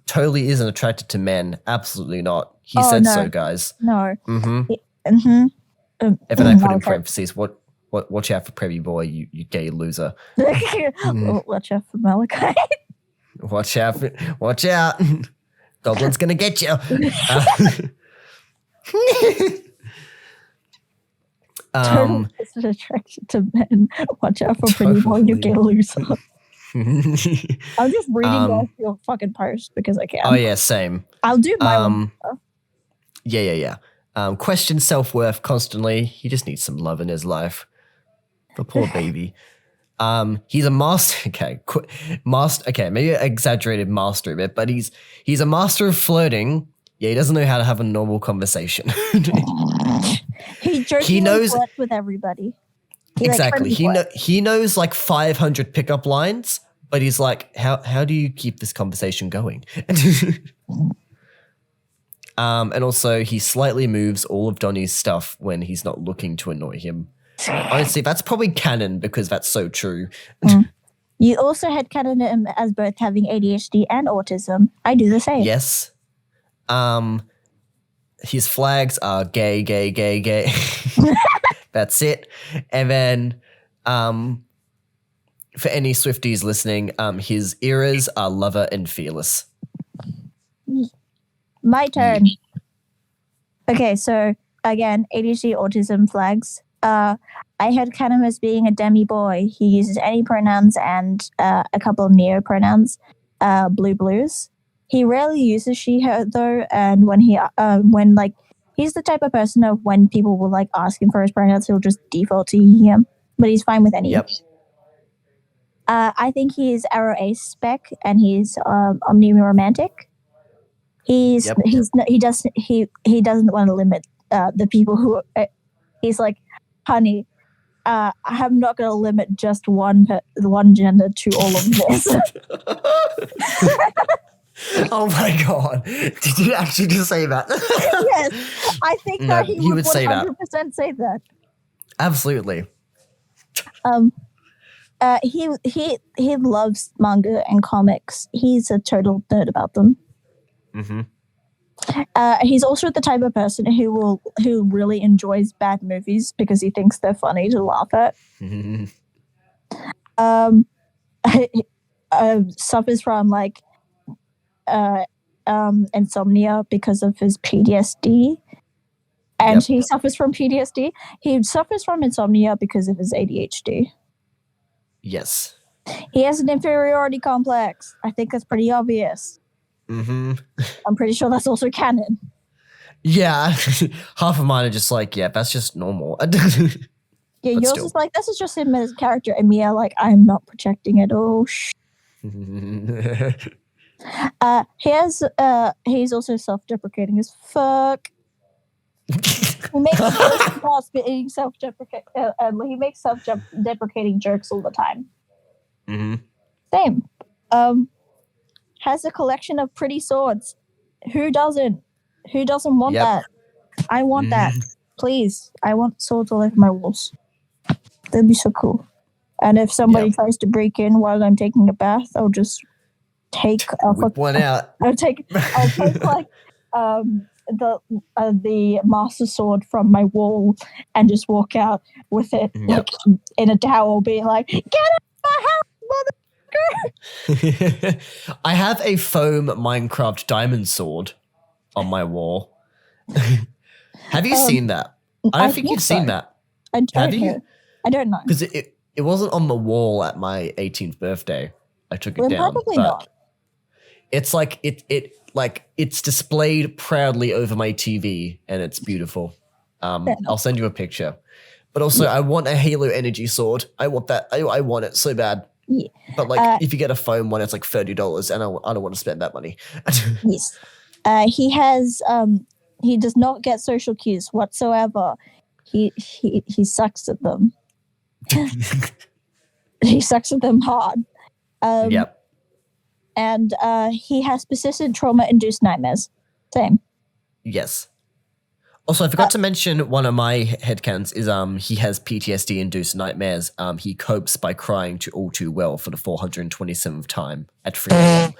Totally isn't attracted to men. Absolutely not. He said so, guys. No. Mm-hmm. Mm-hmm. If I put in parentheses, watch out for Preppy Boy, you gay loser. Watch out for Malachi. Watch out. Goblin's gonna get you. Isn't attracted to men. Watch out for Pretty Boy, you gay loser. I'm just reading off your fucking post because I can. Oh yeah, same. I'll do my one. Yeah. Question self-worth constantly. He just needs some love in his life. The poor baby. He's a master. Okay, maybe I exaggerated master a bit, but he's a master of flirting. Yeah, he doesn't know how to have a normal conversation. He knows with everybody. Exactly. He knows like 500 pickup lines, but he's like, how do you keep this conversation going? And also, he slightly moves all of Donnie's stuff when he's not looking to annoy him. Honestly, that's probably canon because that's so true. You also headcanon him as both having ADHD and autism. I do the same. Yes. His flags are gay. That's it. And then for any Swifties listening, his eras are lover and fearless. My turn. Okay, so again, ADHD, autism, flags. I headcanon him as being a demi boy. He uses any pronouns and a couple of neo pronouns. Blues. He rarely uses she, her, though, and when he's the type of person of when people will like ask him for his pronouns, he'll just default to he, him, but he's fine with any. Yep. I think he's Arrow Ace spec, and he's omni-romantic. He doesn't want to limit the people who. He's like, honey, I'm not going to limit just one gender to all of this. Oh my god! Did you actually just say that? Yes, I think that he would 100% say that. Absolutely. He loves manga and comics. He's a total nerd about them. Mm-hmm. He's also the type of person who really enjoys bad movies because he thinks they're funny to laugh at. Suffers from like insomnia because of his PTSD, and he suffers from PTSD. He suffers from insomnia because of his ADHD. Yes. He has an inferiority complex. I think that's pretty obvious. Mm-hmm. I'm pretty sure that's also canon. Yeah. Half of mine are just like, yeah, that's just normal. Yeah, yours is like, this is just him as a character, and me, like, I'm not projecting it. Oh, he's also self-deprecating as fuck. He makes he makes self-deprecating jokes all the time. Mm-hmm. Same. Has a collection of pretty swords. Who doesn't? Who doesn't want that? I want that. Please. I want swords all over my walls. That'd be so cool. And if somebody tries to break in while I'm taking a bath, I'll just take one out. I'll take like the master sword from my wall and just walk out with it like, in a towel, being like, "Get out of my house, motherfucker!" I have a foam Minecraft diamond sword on my wall. Have you seen that? I don't think you've seen that. I don't know. I don't know. Because it wasn't on the wall at my 18th birthday. I took it down. Probably not. It's like it's displayed proudly over my TV, and it's beautiful. I'll send you a picture. But also, I want a Halo energy sword. I want that. I want it so bad. Yeah. But like, if you get a foam one, it's like $30, and I don't want to spend that money. Yes. He has. He does not get social cues whatsoever. He sucks at them. He sucks at them hard. Yep. And he has persistent trauma-induced nightmares. Same. Yes. Also, I forgot to mention one of my headcanons is he has PTSD-induced nightmares. He copes by crying to all too well for the 427th time at 3 a.m.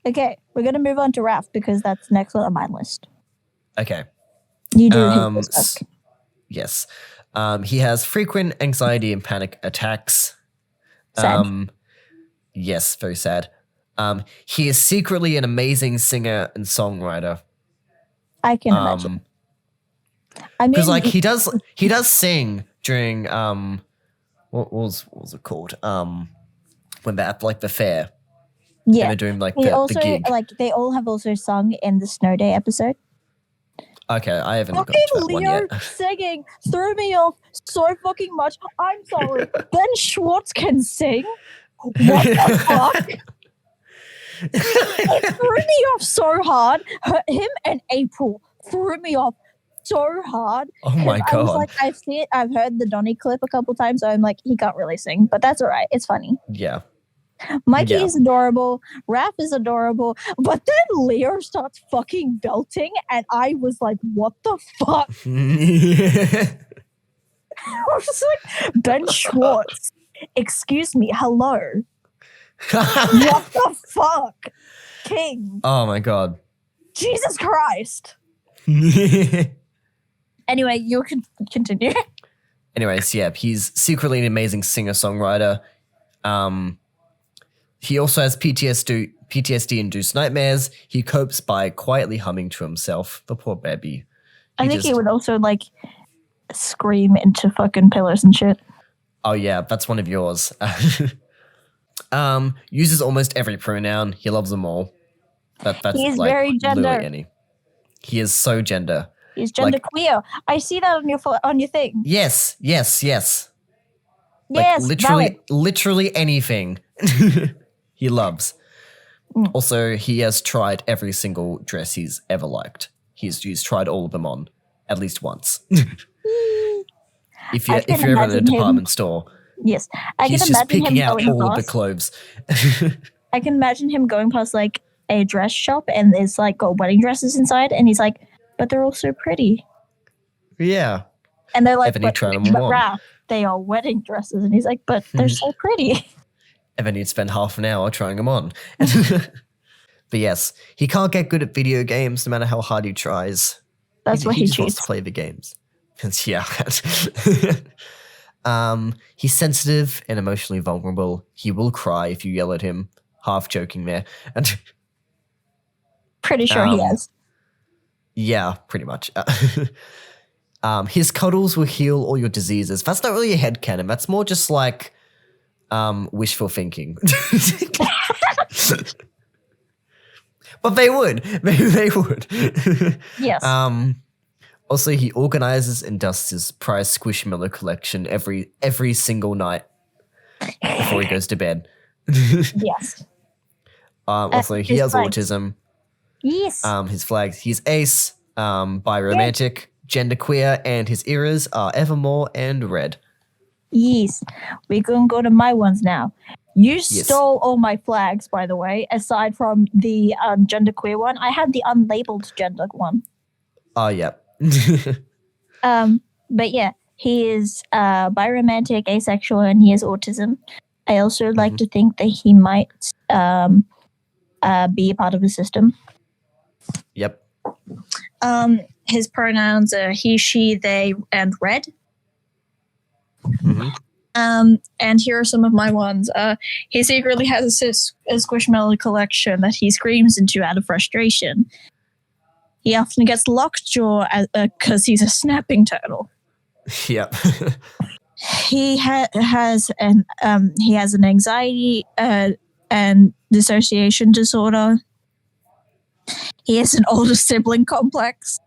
Okay, we're going to move on to Raph because that's next on my list. Okay. You do hate this book. Yes. He has frequent anxiety and panic attacks. Sad. Yes, very sad. He is secretly an amazing singer and songwriter. I can imagine. I mean, because like he does sing during what was it called? When they're at like the fair. Yeah, and they're doing like he also, the gig. Like they all have also sung in the Snow Day episode. Okay, I haven't got to that Leo one yet. singing threw me off so fucking much. I'm sorry. Ben Schwartz can sing. What the fuck? It threw me off so hard. Him and April threw me off so hard. Oh my god! I was like, I've heard the Donnie clip a couple times. So I'm like, he can't really sing, but that's all right. It's funny. Yeah. Mikey is adorable. Raph is adorable. But then Leo starts fucking belting, and I was like, what the fuck? I was just like, Ben Schwartz, excuse me, hello. What the fuck? King. Oh my god. Jesus Christ. Anyway, you can continue. Anyways, yeah, he's secretly an amazing singer-songwriter. He also has PTSD-induced nightmares. He copes by quietly humming to himself. The poor baby. I think he would also like scream into fucking pillars and shit. Oh yeah, that's one of yours. Uses almost every pronoun. He loves them all. That's He's like very gender. Any. He is so gender. He's gender queer. I see that on your thing. Yes. Yes, Like valid. literally anything. He loves. Also, he has tried every single dress he's ever liked. He's tried all of them on at least once. If you're ever in a department store, yes, he's just picking out all of the clothes. I can imagine him going past like a dress shop and there's like got wedding dresses inside, and he's like, "But they're all so pretty." Yeah, and they're like, "But Raph, they are wedding dresses," and he's like, "But they're so pretty." Ever need to spend half an hour trying them on. But yes, he can't get good at video games no matter how hard he tries. That's what he just cheats. wants to play the games. Yeah. He's sensitive and emotionally vulnerable. He will cry if you yell at him. Half joking there. And pretty sure he is. Yeah, pretty much. His cuddles will heal all your diseases. That's not really a headcanon. That's more just like wishful thinking. But they would. They would. Yes. Also, he organizes and dusts his prize Squishmallow collection every single night before he goes to bed. Yes. Also, he has autism. Yes. His flags. He's ace. biromantic, genderqueer, and his eras are Evermore and Red. Yes. We're going to go to my ones now. You stole all my flags, by the way, aside from the genderqueer one. I had the unlabeled gender one. Oh, yeah. But yeah, he is biromantic, asexual, and he has autism. I also like to think that he might be a part of the system. Yep. His pronouns are he, she, they, and red. And here are some of my ones. He secretly has a Squishmallow collection that he screams into out of frustration. He often gets lockjaw because he's a snapping turtle. Yep. He has an anxiety and dissociation disorder. He has an older sibling complex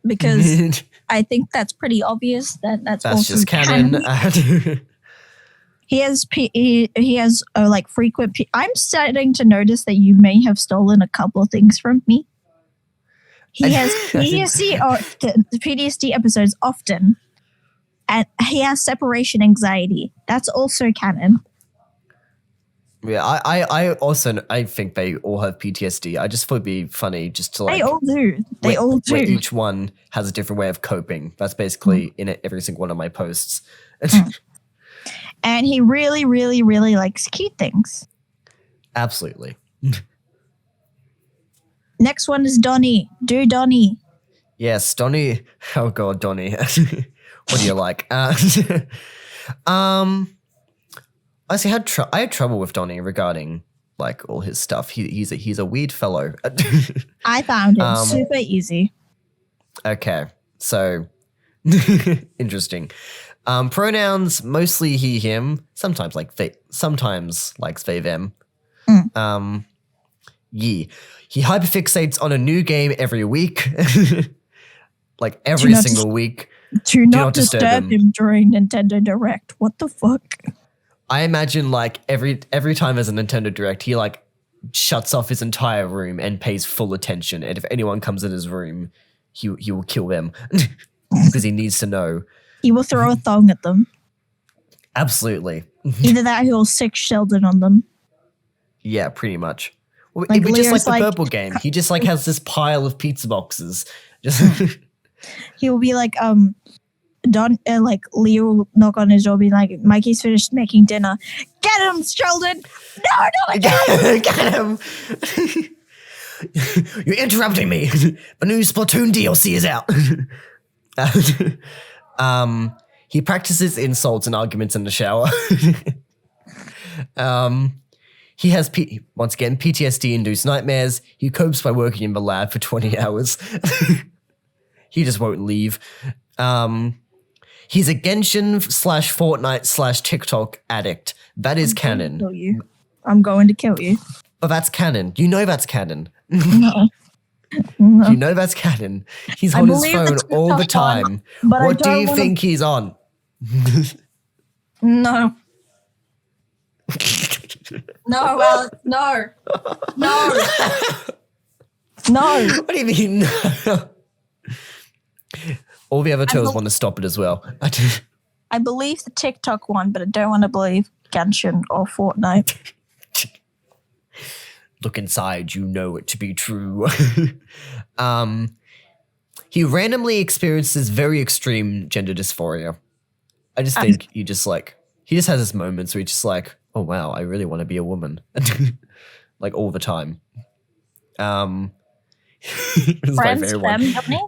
because I think that's pretty obvious. That's also just canon. He has like frequent. I'm starting to notice that you may have stolen a couple of things from me. He has PTSD episodes often, and he has separation anxiety. That's also canon. Yeah, I think they all have PTSD. I just thought it'd be funny just to like. They all do. They all do. Where each one has a different way of coping. That's basically in every single one of my posts. And he really, really, really likes cute things. Absolutely. Next one is Donnie. Do Donnie. Yes, Donnie. Oh God, Donnie. What do you like? I see. I had trouble with Donnie regarding like all his stuff. He's a weird fellow. I found him super easy. Okay, so interesting. Pronouns mostly he, him. Sometimes like they. Sometimes likes they, them. He hyperfixates on a new game every week. Like every single week. Do not disturb him during Nintendo Direct. What the fuck? I imagine like every time there's a Nintendo Direct, he like shuts off his entire room and pays full attention. And if anyone comes in his room, he will kill them because he needs to know. He will throw a thong at them. Absolutely. Either that or he'll sick Sheldon on them. Yeah, pretty much. Well, Like, it'd be just like the Leo's purple game. He just like has this pile of pizza boxes. Just he will be like, like Leo will knock on his door, be like, Mikey's finished making dinner. Get him, Sheldon! No, not again! Get him! You're interrupting me. The new Splatoon DLC is out. He practices insults and arguments in the shower. He has, once again, PTSD-induced nightmares. He copes by working in the lab for 20 hours. He just won't leave. He's a Genshin/Fortnite/TikTok addict. That is canon. I'm going to kill you. But that's canon. You know that's canon. No. You know that's canon. He's on his phone all the time. What do you think he's on? No. No, Alex, no. No. No. What do you mean? No? All the other turtles want to stop it as well. I believe the TikTok one, but I don't want to believe Genshin or Fortnite. Look inside, you know it to be true. He randomly experiences very extreme gender dysphoria. I just think he just has his moments where he's just like, oh wow, I really want to be a woman. Like all the time. Transfemme Donnie?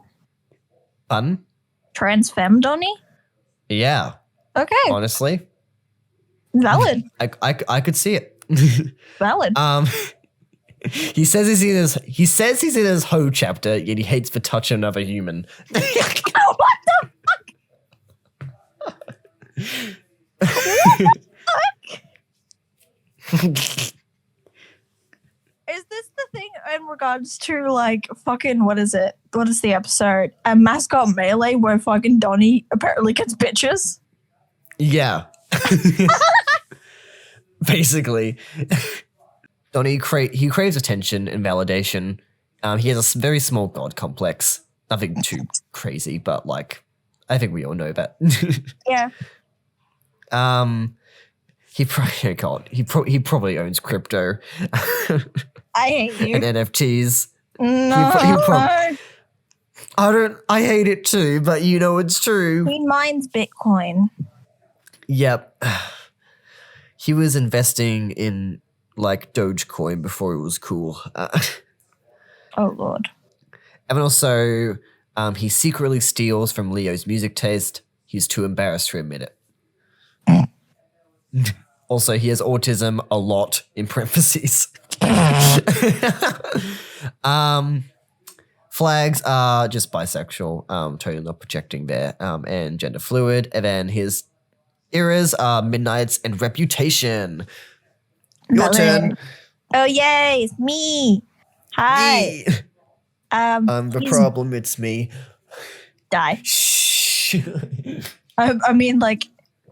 Pardon? Transfemme Donnie? Yeah. Okay. Honestly. Valid. I could see it. Valid. He says he's in his hoe chapter, yet he hates the touch of another human. What the fuck? Is this the thing in regards to like fucking what is it? What is the episode? A Mascot Melee where fucking Donnie apparently gets bitches? Yeah. Basically. Donnie he craves attention and validation. He has a very small god complex. Nothing too crazy, but like I think we all know that. Yeah. He probably owns crypto. I hate you. And NFTs. No. I hate it too, but you know it's true. He mines Bitcoin. Yep. He was investing in like Dogecoin before it was cool. Oh Lord. And also, he secretly steals from Leo's music taste. He's too embarrassed to admit it. Also, he has autism a lot, in parentheses. Flags are just bisexual, totally not projecting there, and gender fluid. And then his eras are Midnights and Reputation. Your turn. Oh yay, it's me. Hi. Me. The problem, it's me. Die. Shh. I mean, like,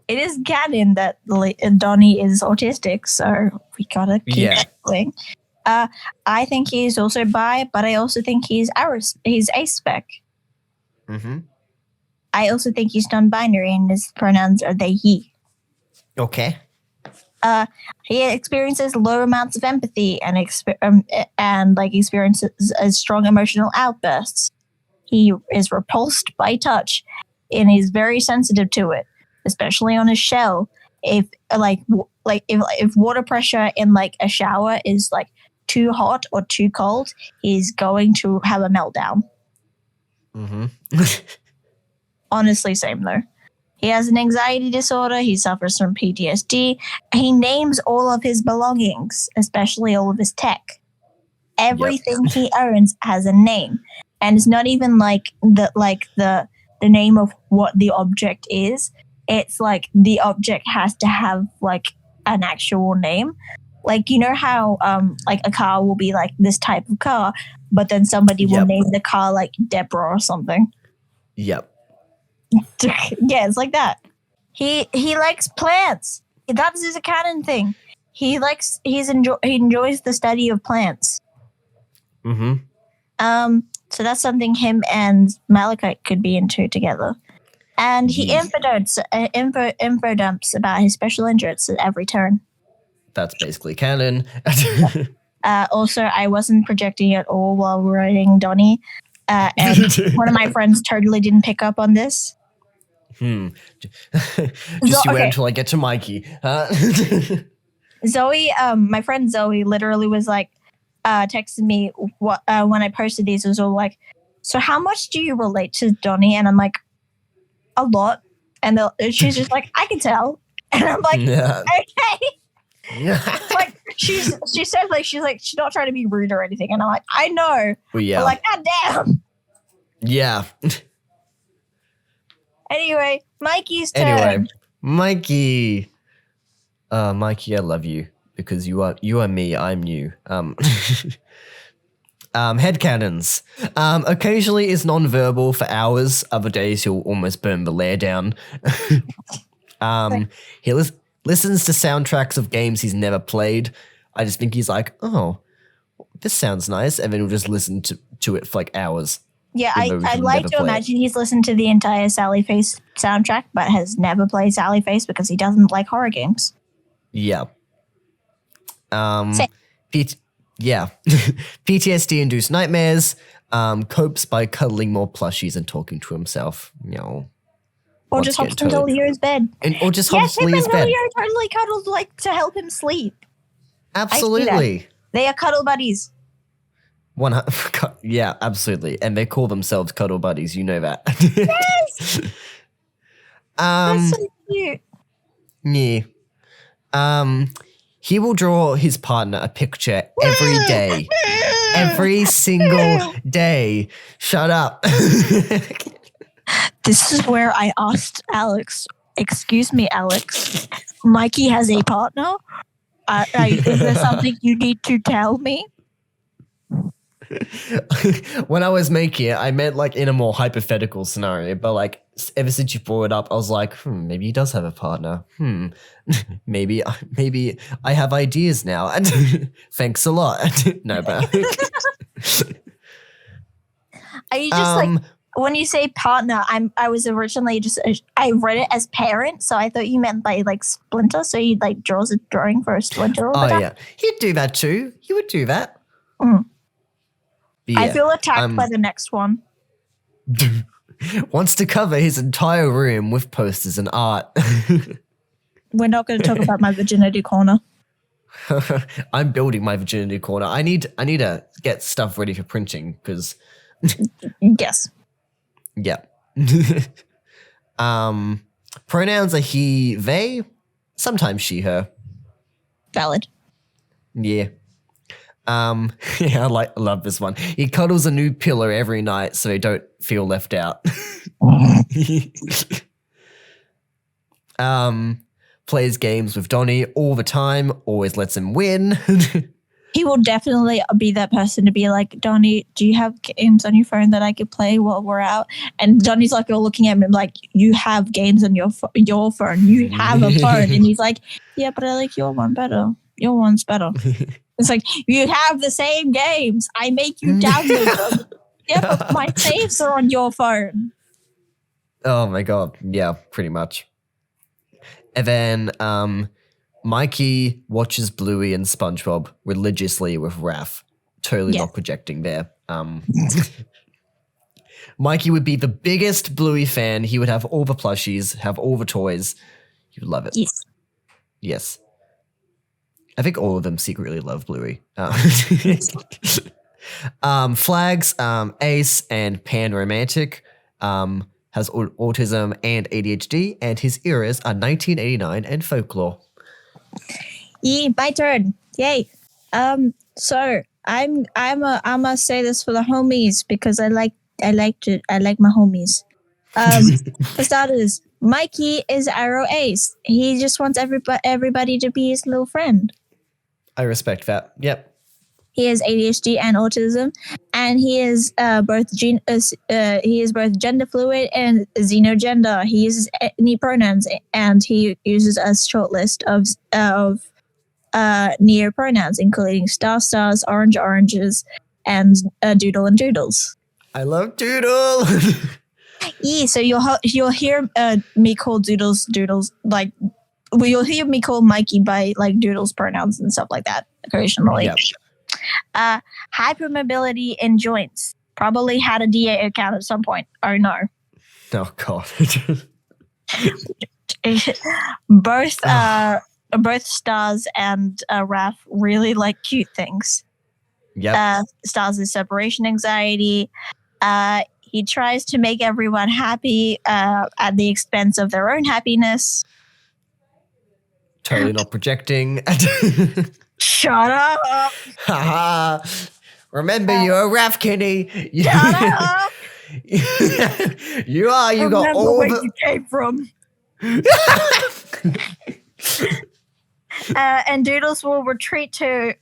it is canon that Donnie is autistic, so we gotta keep going. I think he's also bi, but I also think he's aspec. Mm-hmm. I also think he's non-binary, and his pronouns are they, he. Okay. He experiences low amounts of empathy and experiences strong emotional outbursts. He is repulsed by touch, and he's very sensitive to it, especially on his shell. If water pressure in like a shower is like too hot or too cold, he's going to have a meltdown. Mm-hmm. Honestly, same though. He has an anxiety disorder. He suffers from PTSD. He names all of his belongings, especially all of his tech. Everything he owns has a name, and it's not even like the name of what the object is. It's like the object has to have like an actual name. Like, you know how like a car will be like this type of car, but then somebody will name the car like Deborah or something. Yep. Yeah, it's like that. He likes plants. That is a canon thing. He enjoys the study of plants. Mm-hmm. So that's something him and Malachite could be into together. And he info dumps about his special interests at every turn. That's basically canon. Also, I wasn't projecting at all while writing Donnie. And one of my friends totally didn't pick up on this. Just you wait until I get to Mikey. Zoe, my friend Zoe literally was like, texted me when I posted these. It was all like, so how much do you relate to Donnie? And I'm like, a lot. And she's just like, I can tell. And I'm like, okay. Yeah. Like she says like she's not trying to be rude or anything. And I'm like, I know. Well, yeah. But like, God damn. Yeah. Anyway, Mikey's turn. Anyway, Mikey. Mikey, I love you because you are me, I'm you. Headcanons. Occasionally is non-verbal for hours. Other days he'll almost burn the lair down. He listens to soundtracks of games he's never played. I just think he's like, oh, this sounds nice. And then he'll just listen to it for like hours. Yeah, I'd like to imagine he's listened to the entire Sally Face soundtrack, but has never played Sally Face because he doesn't like horror games. Yeah. PTSD-induced nightmares. Copes by cuddling more plushies and talking to himself. Or just hops into Leo's bed. Or just hops into Leo's bed. Leo totally cuddled like to help him sleep. Absolutely. They are cuddle buddies. Yeah, absolutely. And they call themselves cuddle buddies. You know that. Yes! That's so cute. Yeah. He will draw his partner a picture every day. Every single day. Shut up. This is where I asked Alex, excuse me, Alex, Mikey has a partner? Is there something you need to tell me? When I was making it, I meant like in a more hypothetical scenario, but like ever since you brought it up, I was like, maybe he does have a partner. Maybe I have ideas now. Thanks a lot. No, but you just like when you say partner? I was originally I read it as parent, so I thought you meant by like Splinter. So you like draws a drawing for a Splinter. Oh yeah, he'd do that too. He would do that. Yeah. I feel attacked by the next one. Wants to cover his entire room with posters and art. We're not going to talk about my virginity corner. I'm building my virginity corner. I need to get stuff ready for printing because. Yes. Yeah. Pronouns are he, they, sometimes she, her. Valid. Yeah. Yeah, I love this one. He cuddles a new pillow every night so he don't feel left out. Plays games with Donnie all the time, always lets him win. He will definitely be that person to be like, Donnie, do you have games on your phone that I could play while we're out? And Donnie's like, you're looking at him like, you have games on your phone. You have a phone. And he's like, yeah, but I like your one better. Your one's better. It's like, you have the same games. I make you download them. Yeah, but my saves are on your phone. Oh my God. Yeah, pretty much. And then Mikey watches Bluey and SpongeBob religiously with Raph. Totally not projecting there. Mikey would be the biggest Bluey fan. He would have all the plushies, have all the toys. He would love it. Yes. I think all of them secretly love Bluey. Flags, Ace and Pan Romantic, has autism and ADHD, and his eras are 1989 and folklore. Yeah, my turn. Yay. So I'ma say this for the homies because I like my homies. For starters, Mikey is Arrow Ace. He just wants everybody to be his little friend. I respect that. Yep. He has ADHD and autism, and he is both gender fluid and xenogender. He uses any pronouns, and he uses a short list of neo pronouns, including stars, oranges, and doodle and doodles. I love doodle. Yeah, so you'll hear me call doodles like. Well, you'll hear me call Mikey by like doodles pronouns and stuff like that occasionally. Yep. Hypermobility in joints. Probably had a DA account at some point. Oh no. Oh God. Both Stars and Raph really like cute things. Yeah. Stars is separation anxiety. He tries to make everyone happy at the expense of their own happiness. Totally not projecting. Shut up. Remember, you're a Raph Kitty. Shut up. You are. You got all where you came from. And Doodles will retreat to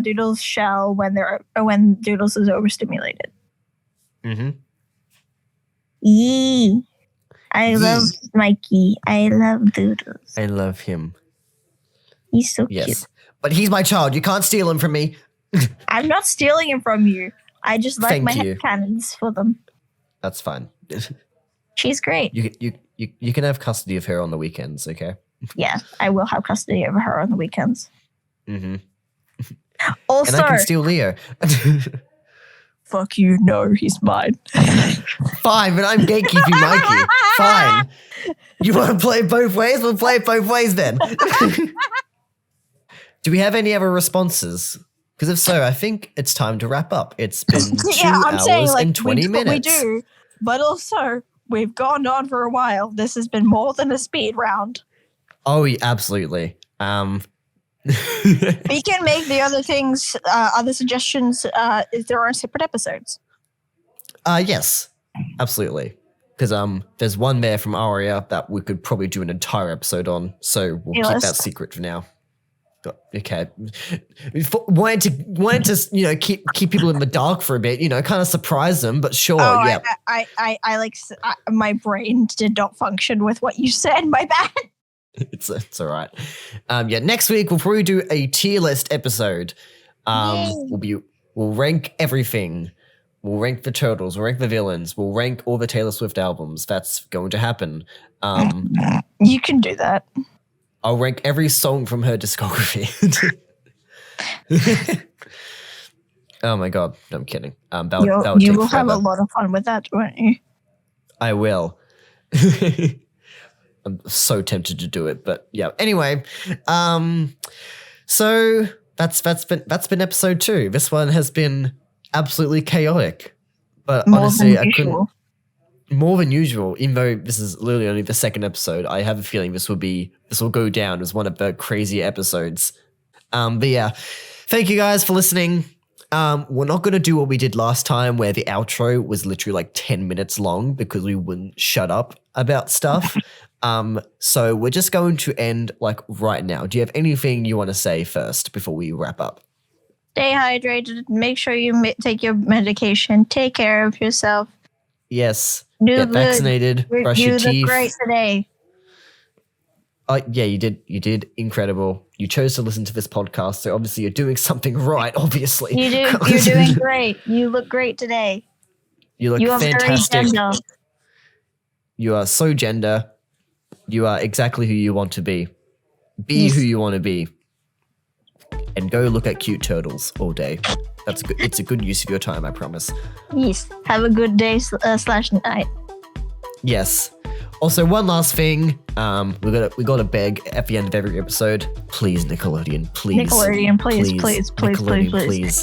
Doodles' shell when Doodles is overstimulated. Mm-hmm. Yee. I love Mikey. I love Doodles. I love him. He's so cute. But he's my child. You can't steal him from me. I'm not stealing him from you. I just like my headcanons for them. That's fine. She's great. You can have custody of her on the weekends, okay? Yeah, I will have custody of her on the weekends. Mm-hmm. Also, and I can steal Leo. Fuck you, no, he's mine. Fine, but I'm gatekeeping Mikey. Fine. You want to play both ways? We'll play it both ways then. Do we have any other responses? Because if so, I think it's time to wrap up. It's been 2 hours and 20 minutes. We do, but also we've gone on for a while. This has been more than a speed round. Oh, yeah, absolutely. We can make the other things, other suggestions, if there are separate episodes. Yes, absolutely. Because there's one there from Aria that we could probably do an entire episode on. So we'll keep that secret for now. Okay. Wanted to keep people in the dark for a bit, kind of surprise them, but sure, yeah. I like my brain did not function with what you said. My bad. It's all right. Next week we'll probably do a tier list episode. We'll rank everything. We'll rank the turtles. We'll rank the villains. We'll rank all the Taylor Swift albums. That's going to happen. You can do that. I'll rank every song from her discography. Oh my god, no, I'm kidding. You will have a lot of fun with that, won't you? I will. I'm so tempted to do it, but yeah. Anyway, so that's been episode 2. This one has been absolutely chaotic, but honestly, I couldn't. More than usual, even though this is literally only the second episode, I have a feeling this will go down as one of the crazier episodes. But yeah, thank you guys for listening. We're not going to do what we did last time where the outro was literally like 10 minutes long because we wouldn't shut up about stuff. So we're just going to end like right now. Do you have anything you want to say first before we wrap up? Stay hydrated. Make sure you take your medication. Take care of yourself. Yes. Get vaccinated. Brush your teeth. You look great today. Yeah, you did incredible. You chose to listen to this podcast, so obviously you're doing something right, obviously. You're doing great. You look great today. You look fantastic. You are so gender. You are exactly who you want to be. Be who you want to be. And go look at cute turtles all day. That's good. It's a good use of your time, I promise. Yes. Have a good day / night. Yes. Also, one last thing. We got to beg at the end of every episode. Please, Nickelodeon, please. Nickelodeon, please.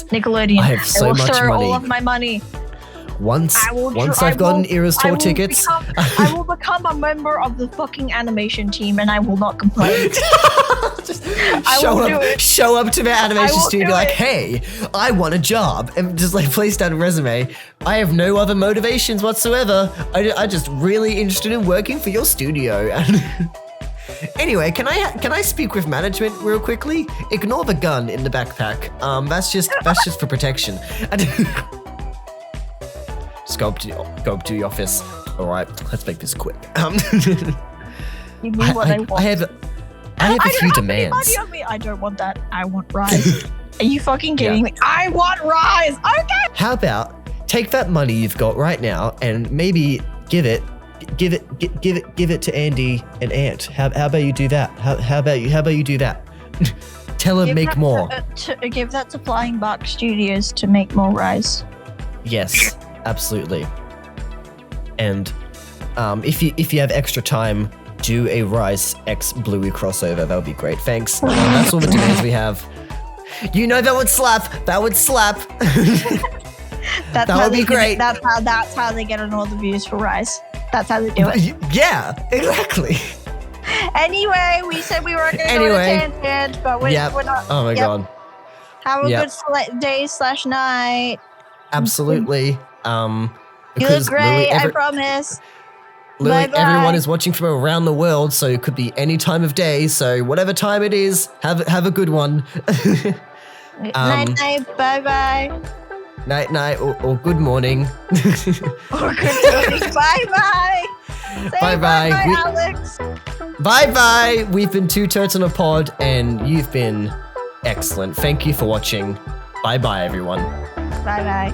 Nickelodeon. I have so much money. All of my money. Once I've gotten Era's tour tickets, I will become a member of the fucking animation team, and I will not complain. Just show up to the animation studio, be like, "Hey, I want a job," and just like place down a resume. I have no other motivations whatsoever. I'm just really interested in working for your studio. Anyway, can I speak with management real quickly? Ignore the gun in the backpack. That's just for protection. Just go up to the office. All right, let's make this quick. You mean what I want? I have a few demands. I don't want that. I want Rise. Are you fucking kidding me? I want Rise. Okay. How about take that money you've got right now and maybe give it to Andy and Ant. How about you do that? How about you do that? Tell her make more. Give that to Flying Bark Studios to make more Rise. Yes, absolutely. And if you have extra time, do a Rise x Bluey crossover. That would be great. Thanks. That's all the demands we have. You know that would slap. That would slap. That would be great. That's how they get on all the views for Rise. That's how they do it. Yeah, exactly. Anyway, we said we weren't going to go on a tangent, but we're not. Oh my god. Have a good day / night. Absolutely. You look great, I promise. Literally everyone is watching from around the world, so it could be any time of day. So whatever time it is, have a good one. Night, bye. Night, or good morning. Or good morning. Bye. Bye, Alex. Bye. We've been 2 Turts on a Pod, and you've been excellent. Thank you for watching. Bye, everyone. Bye.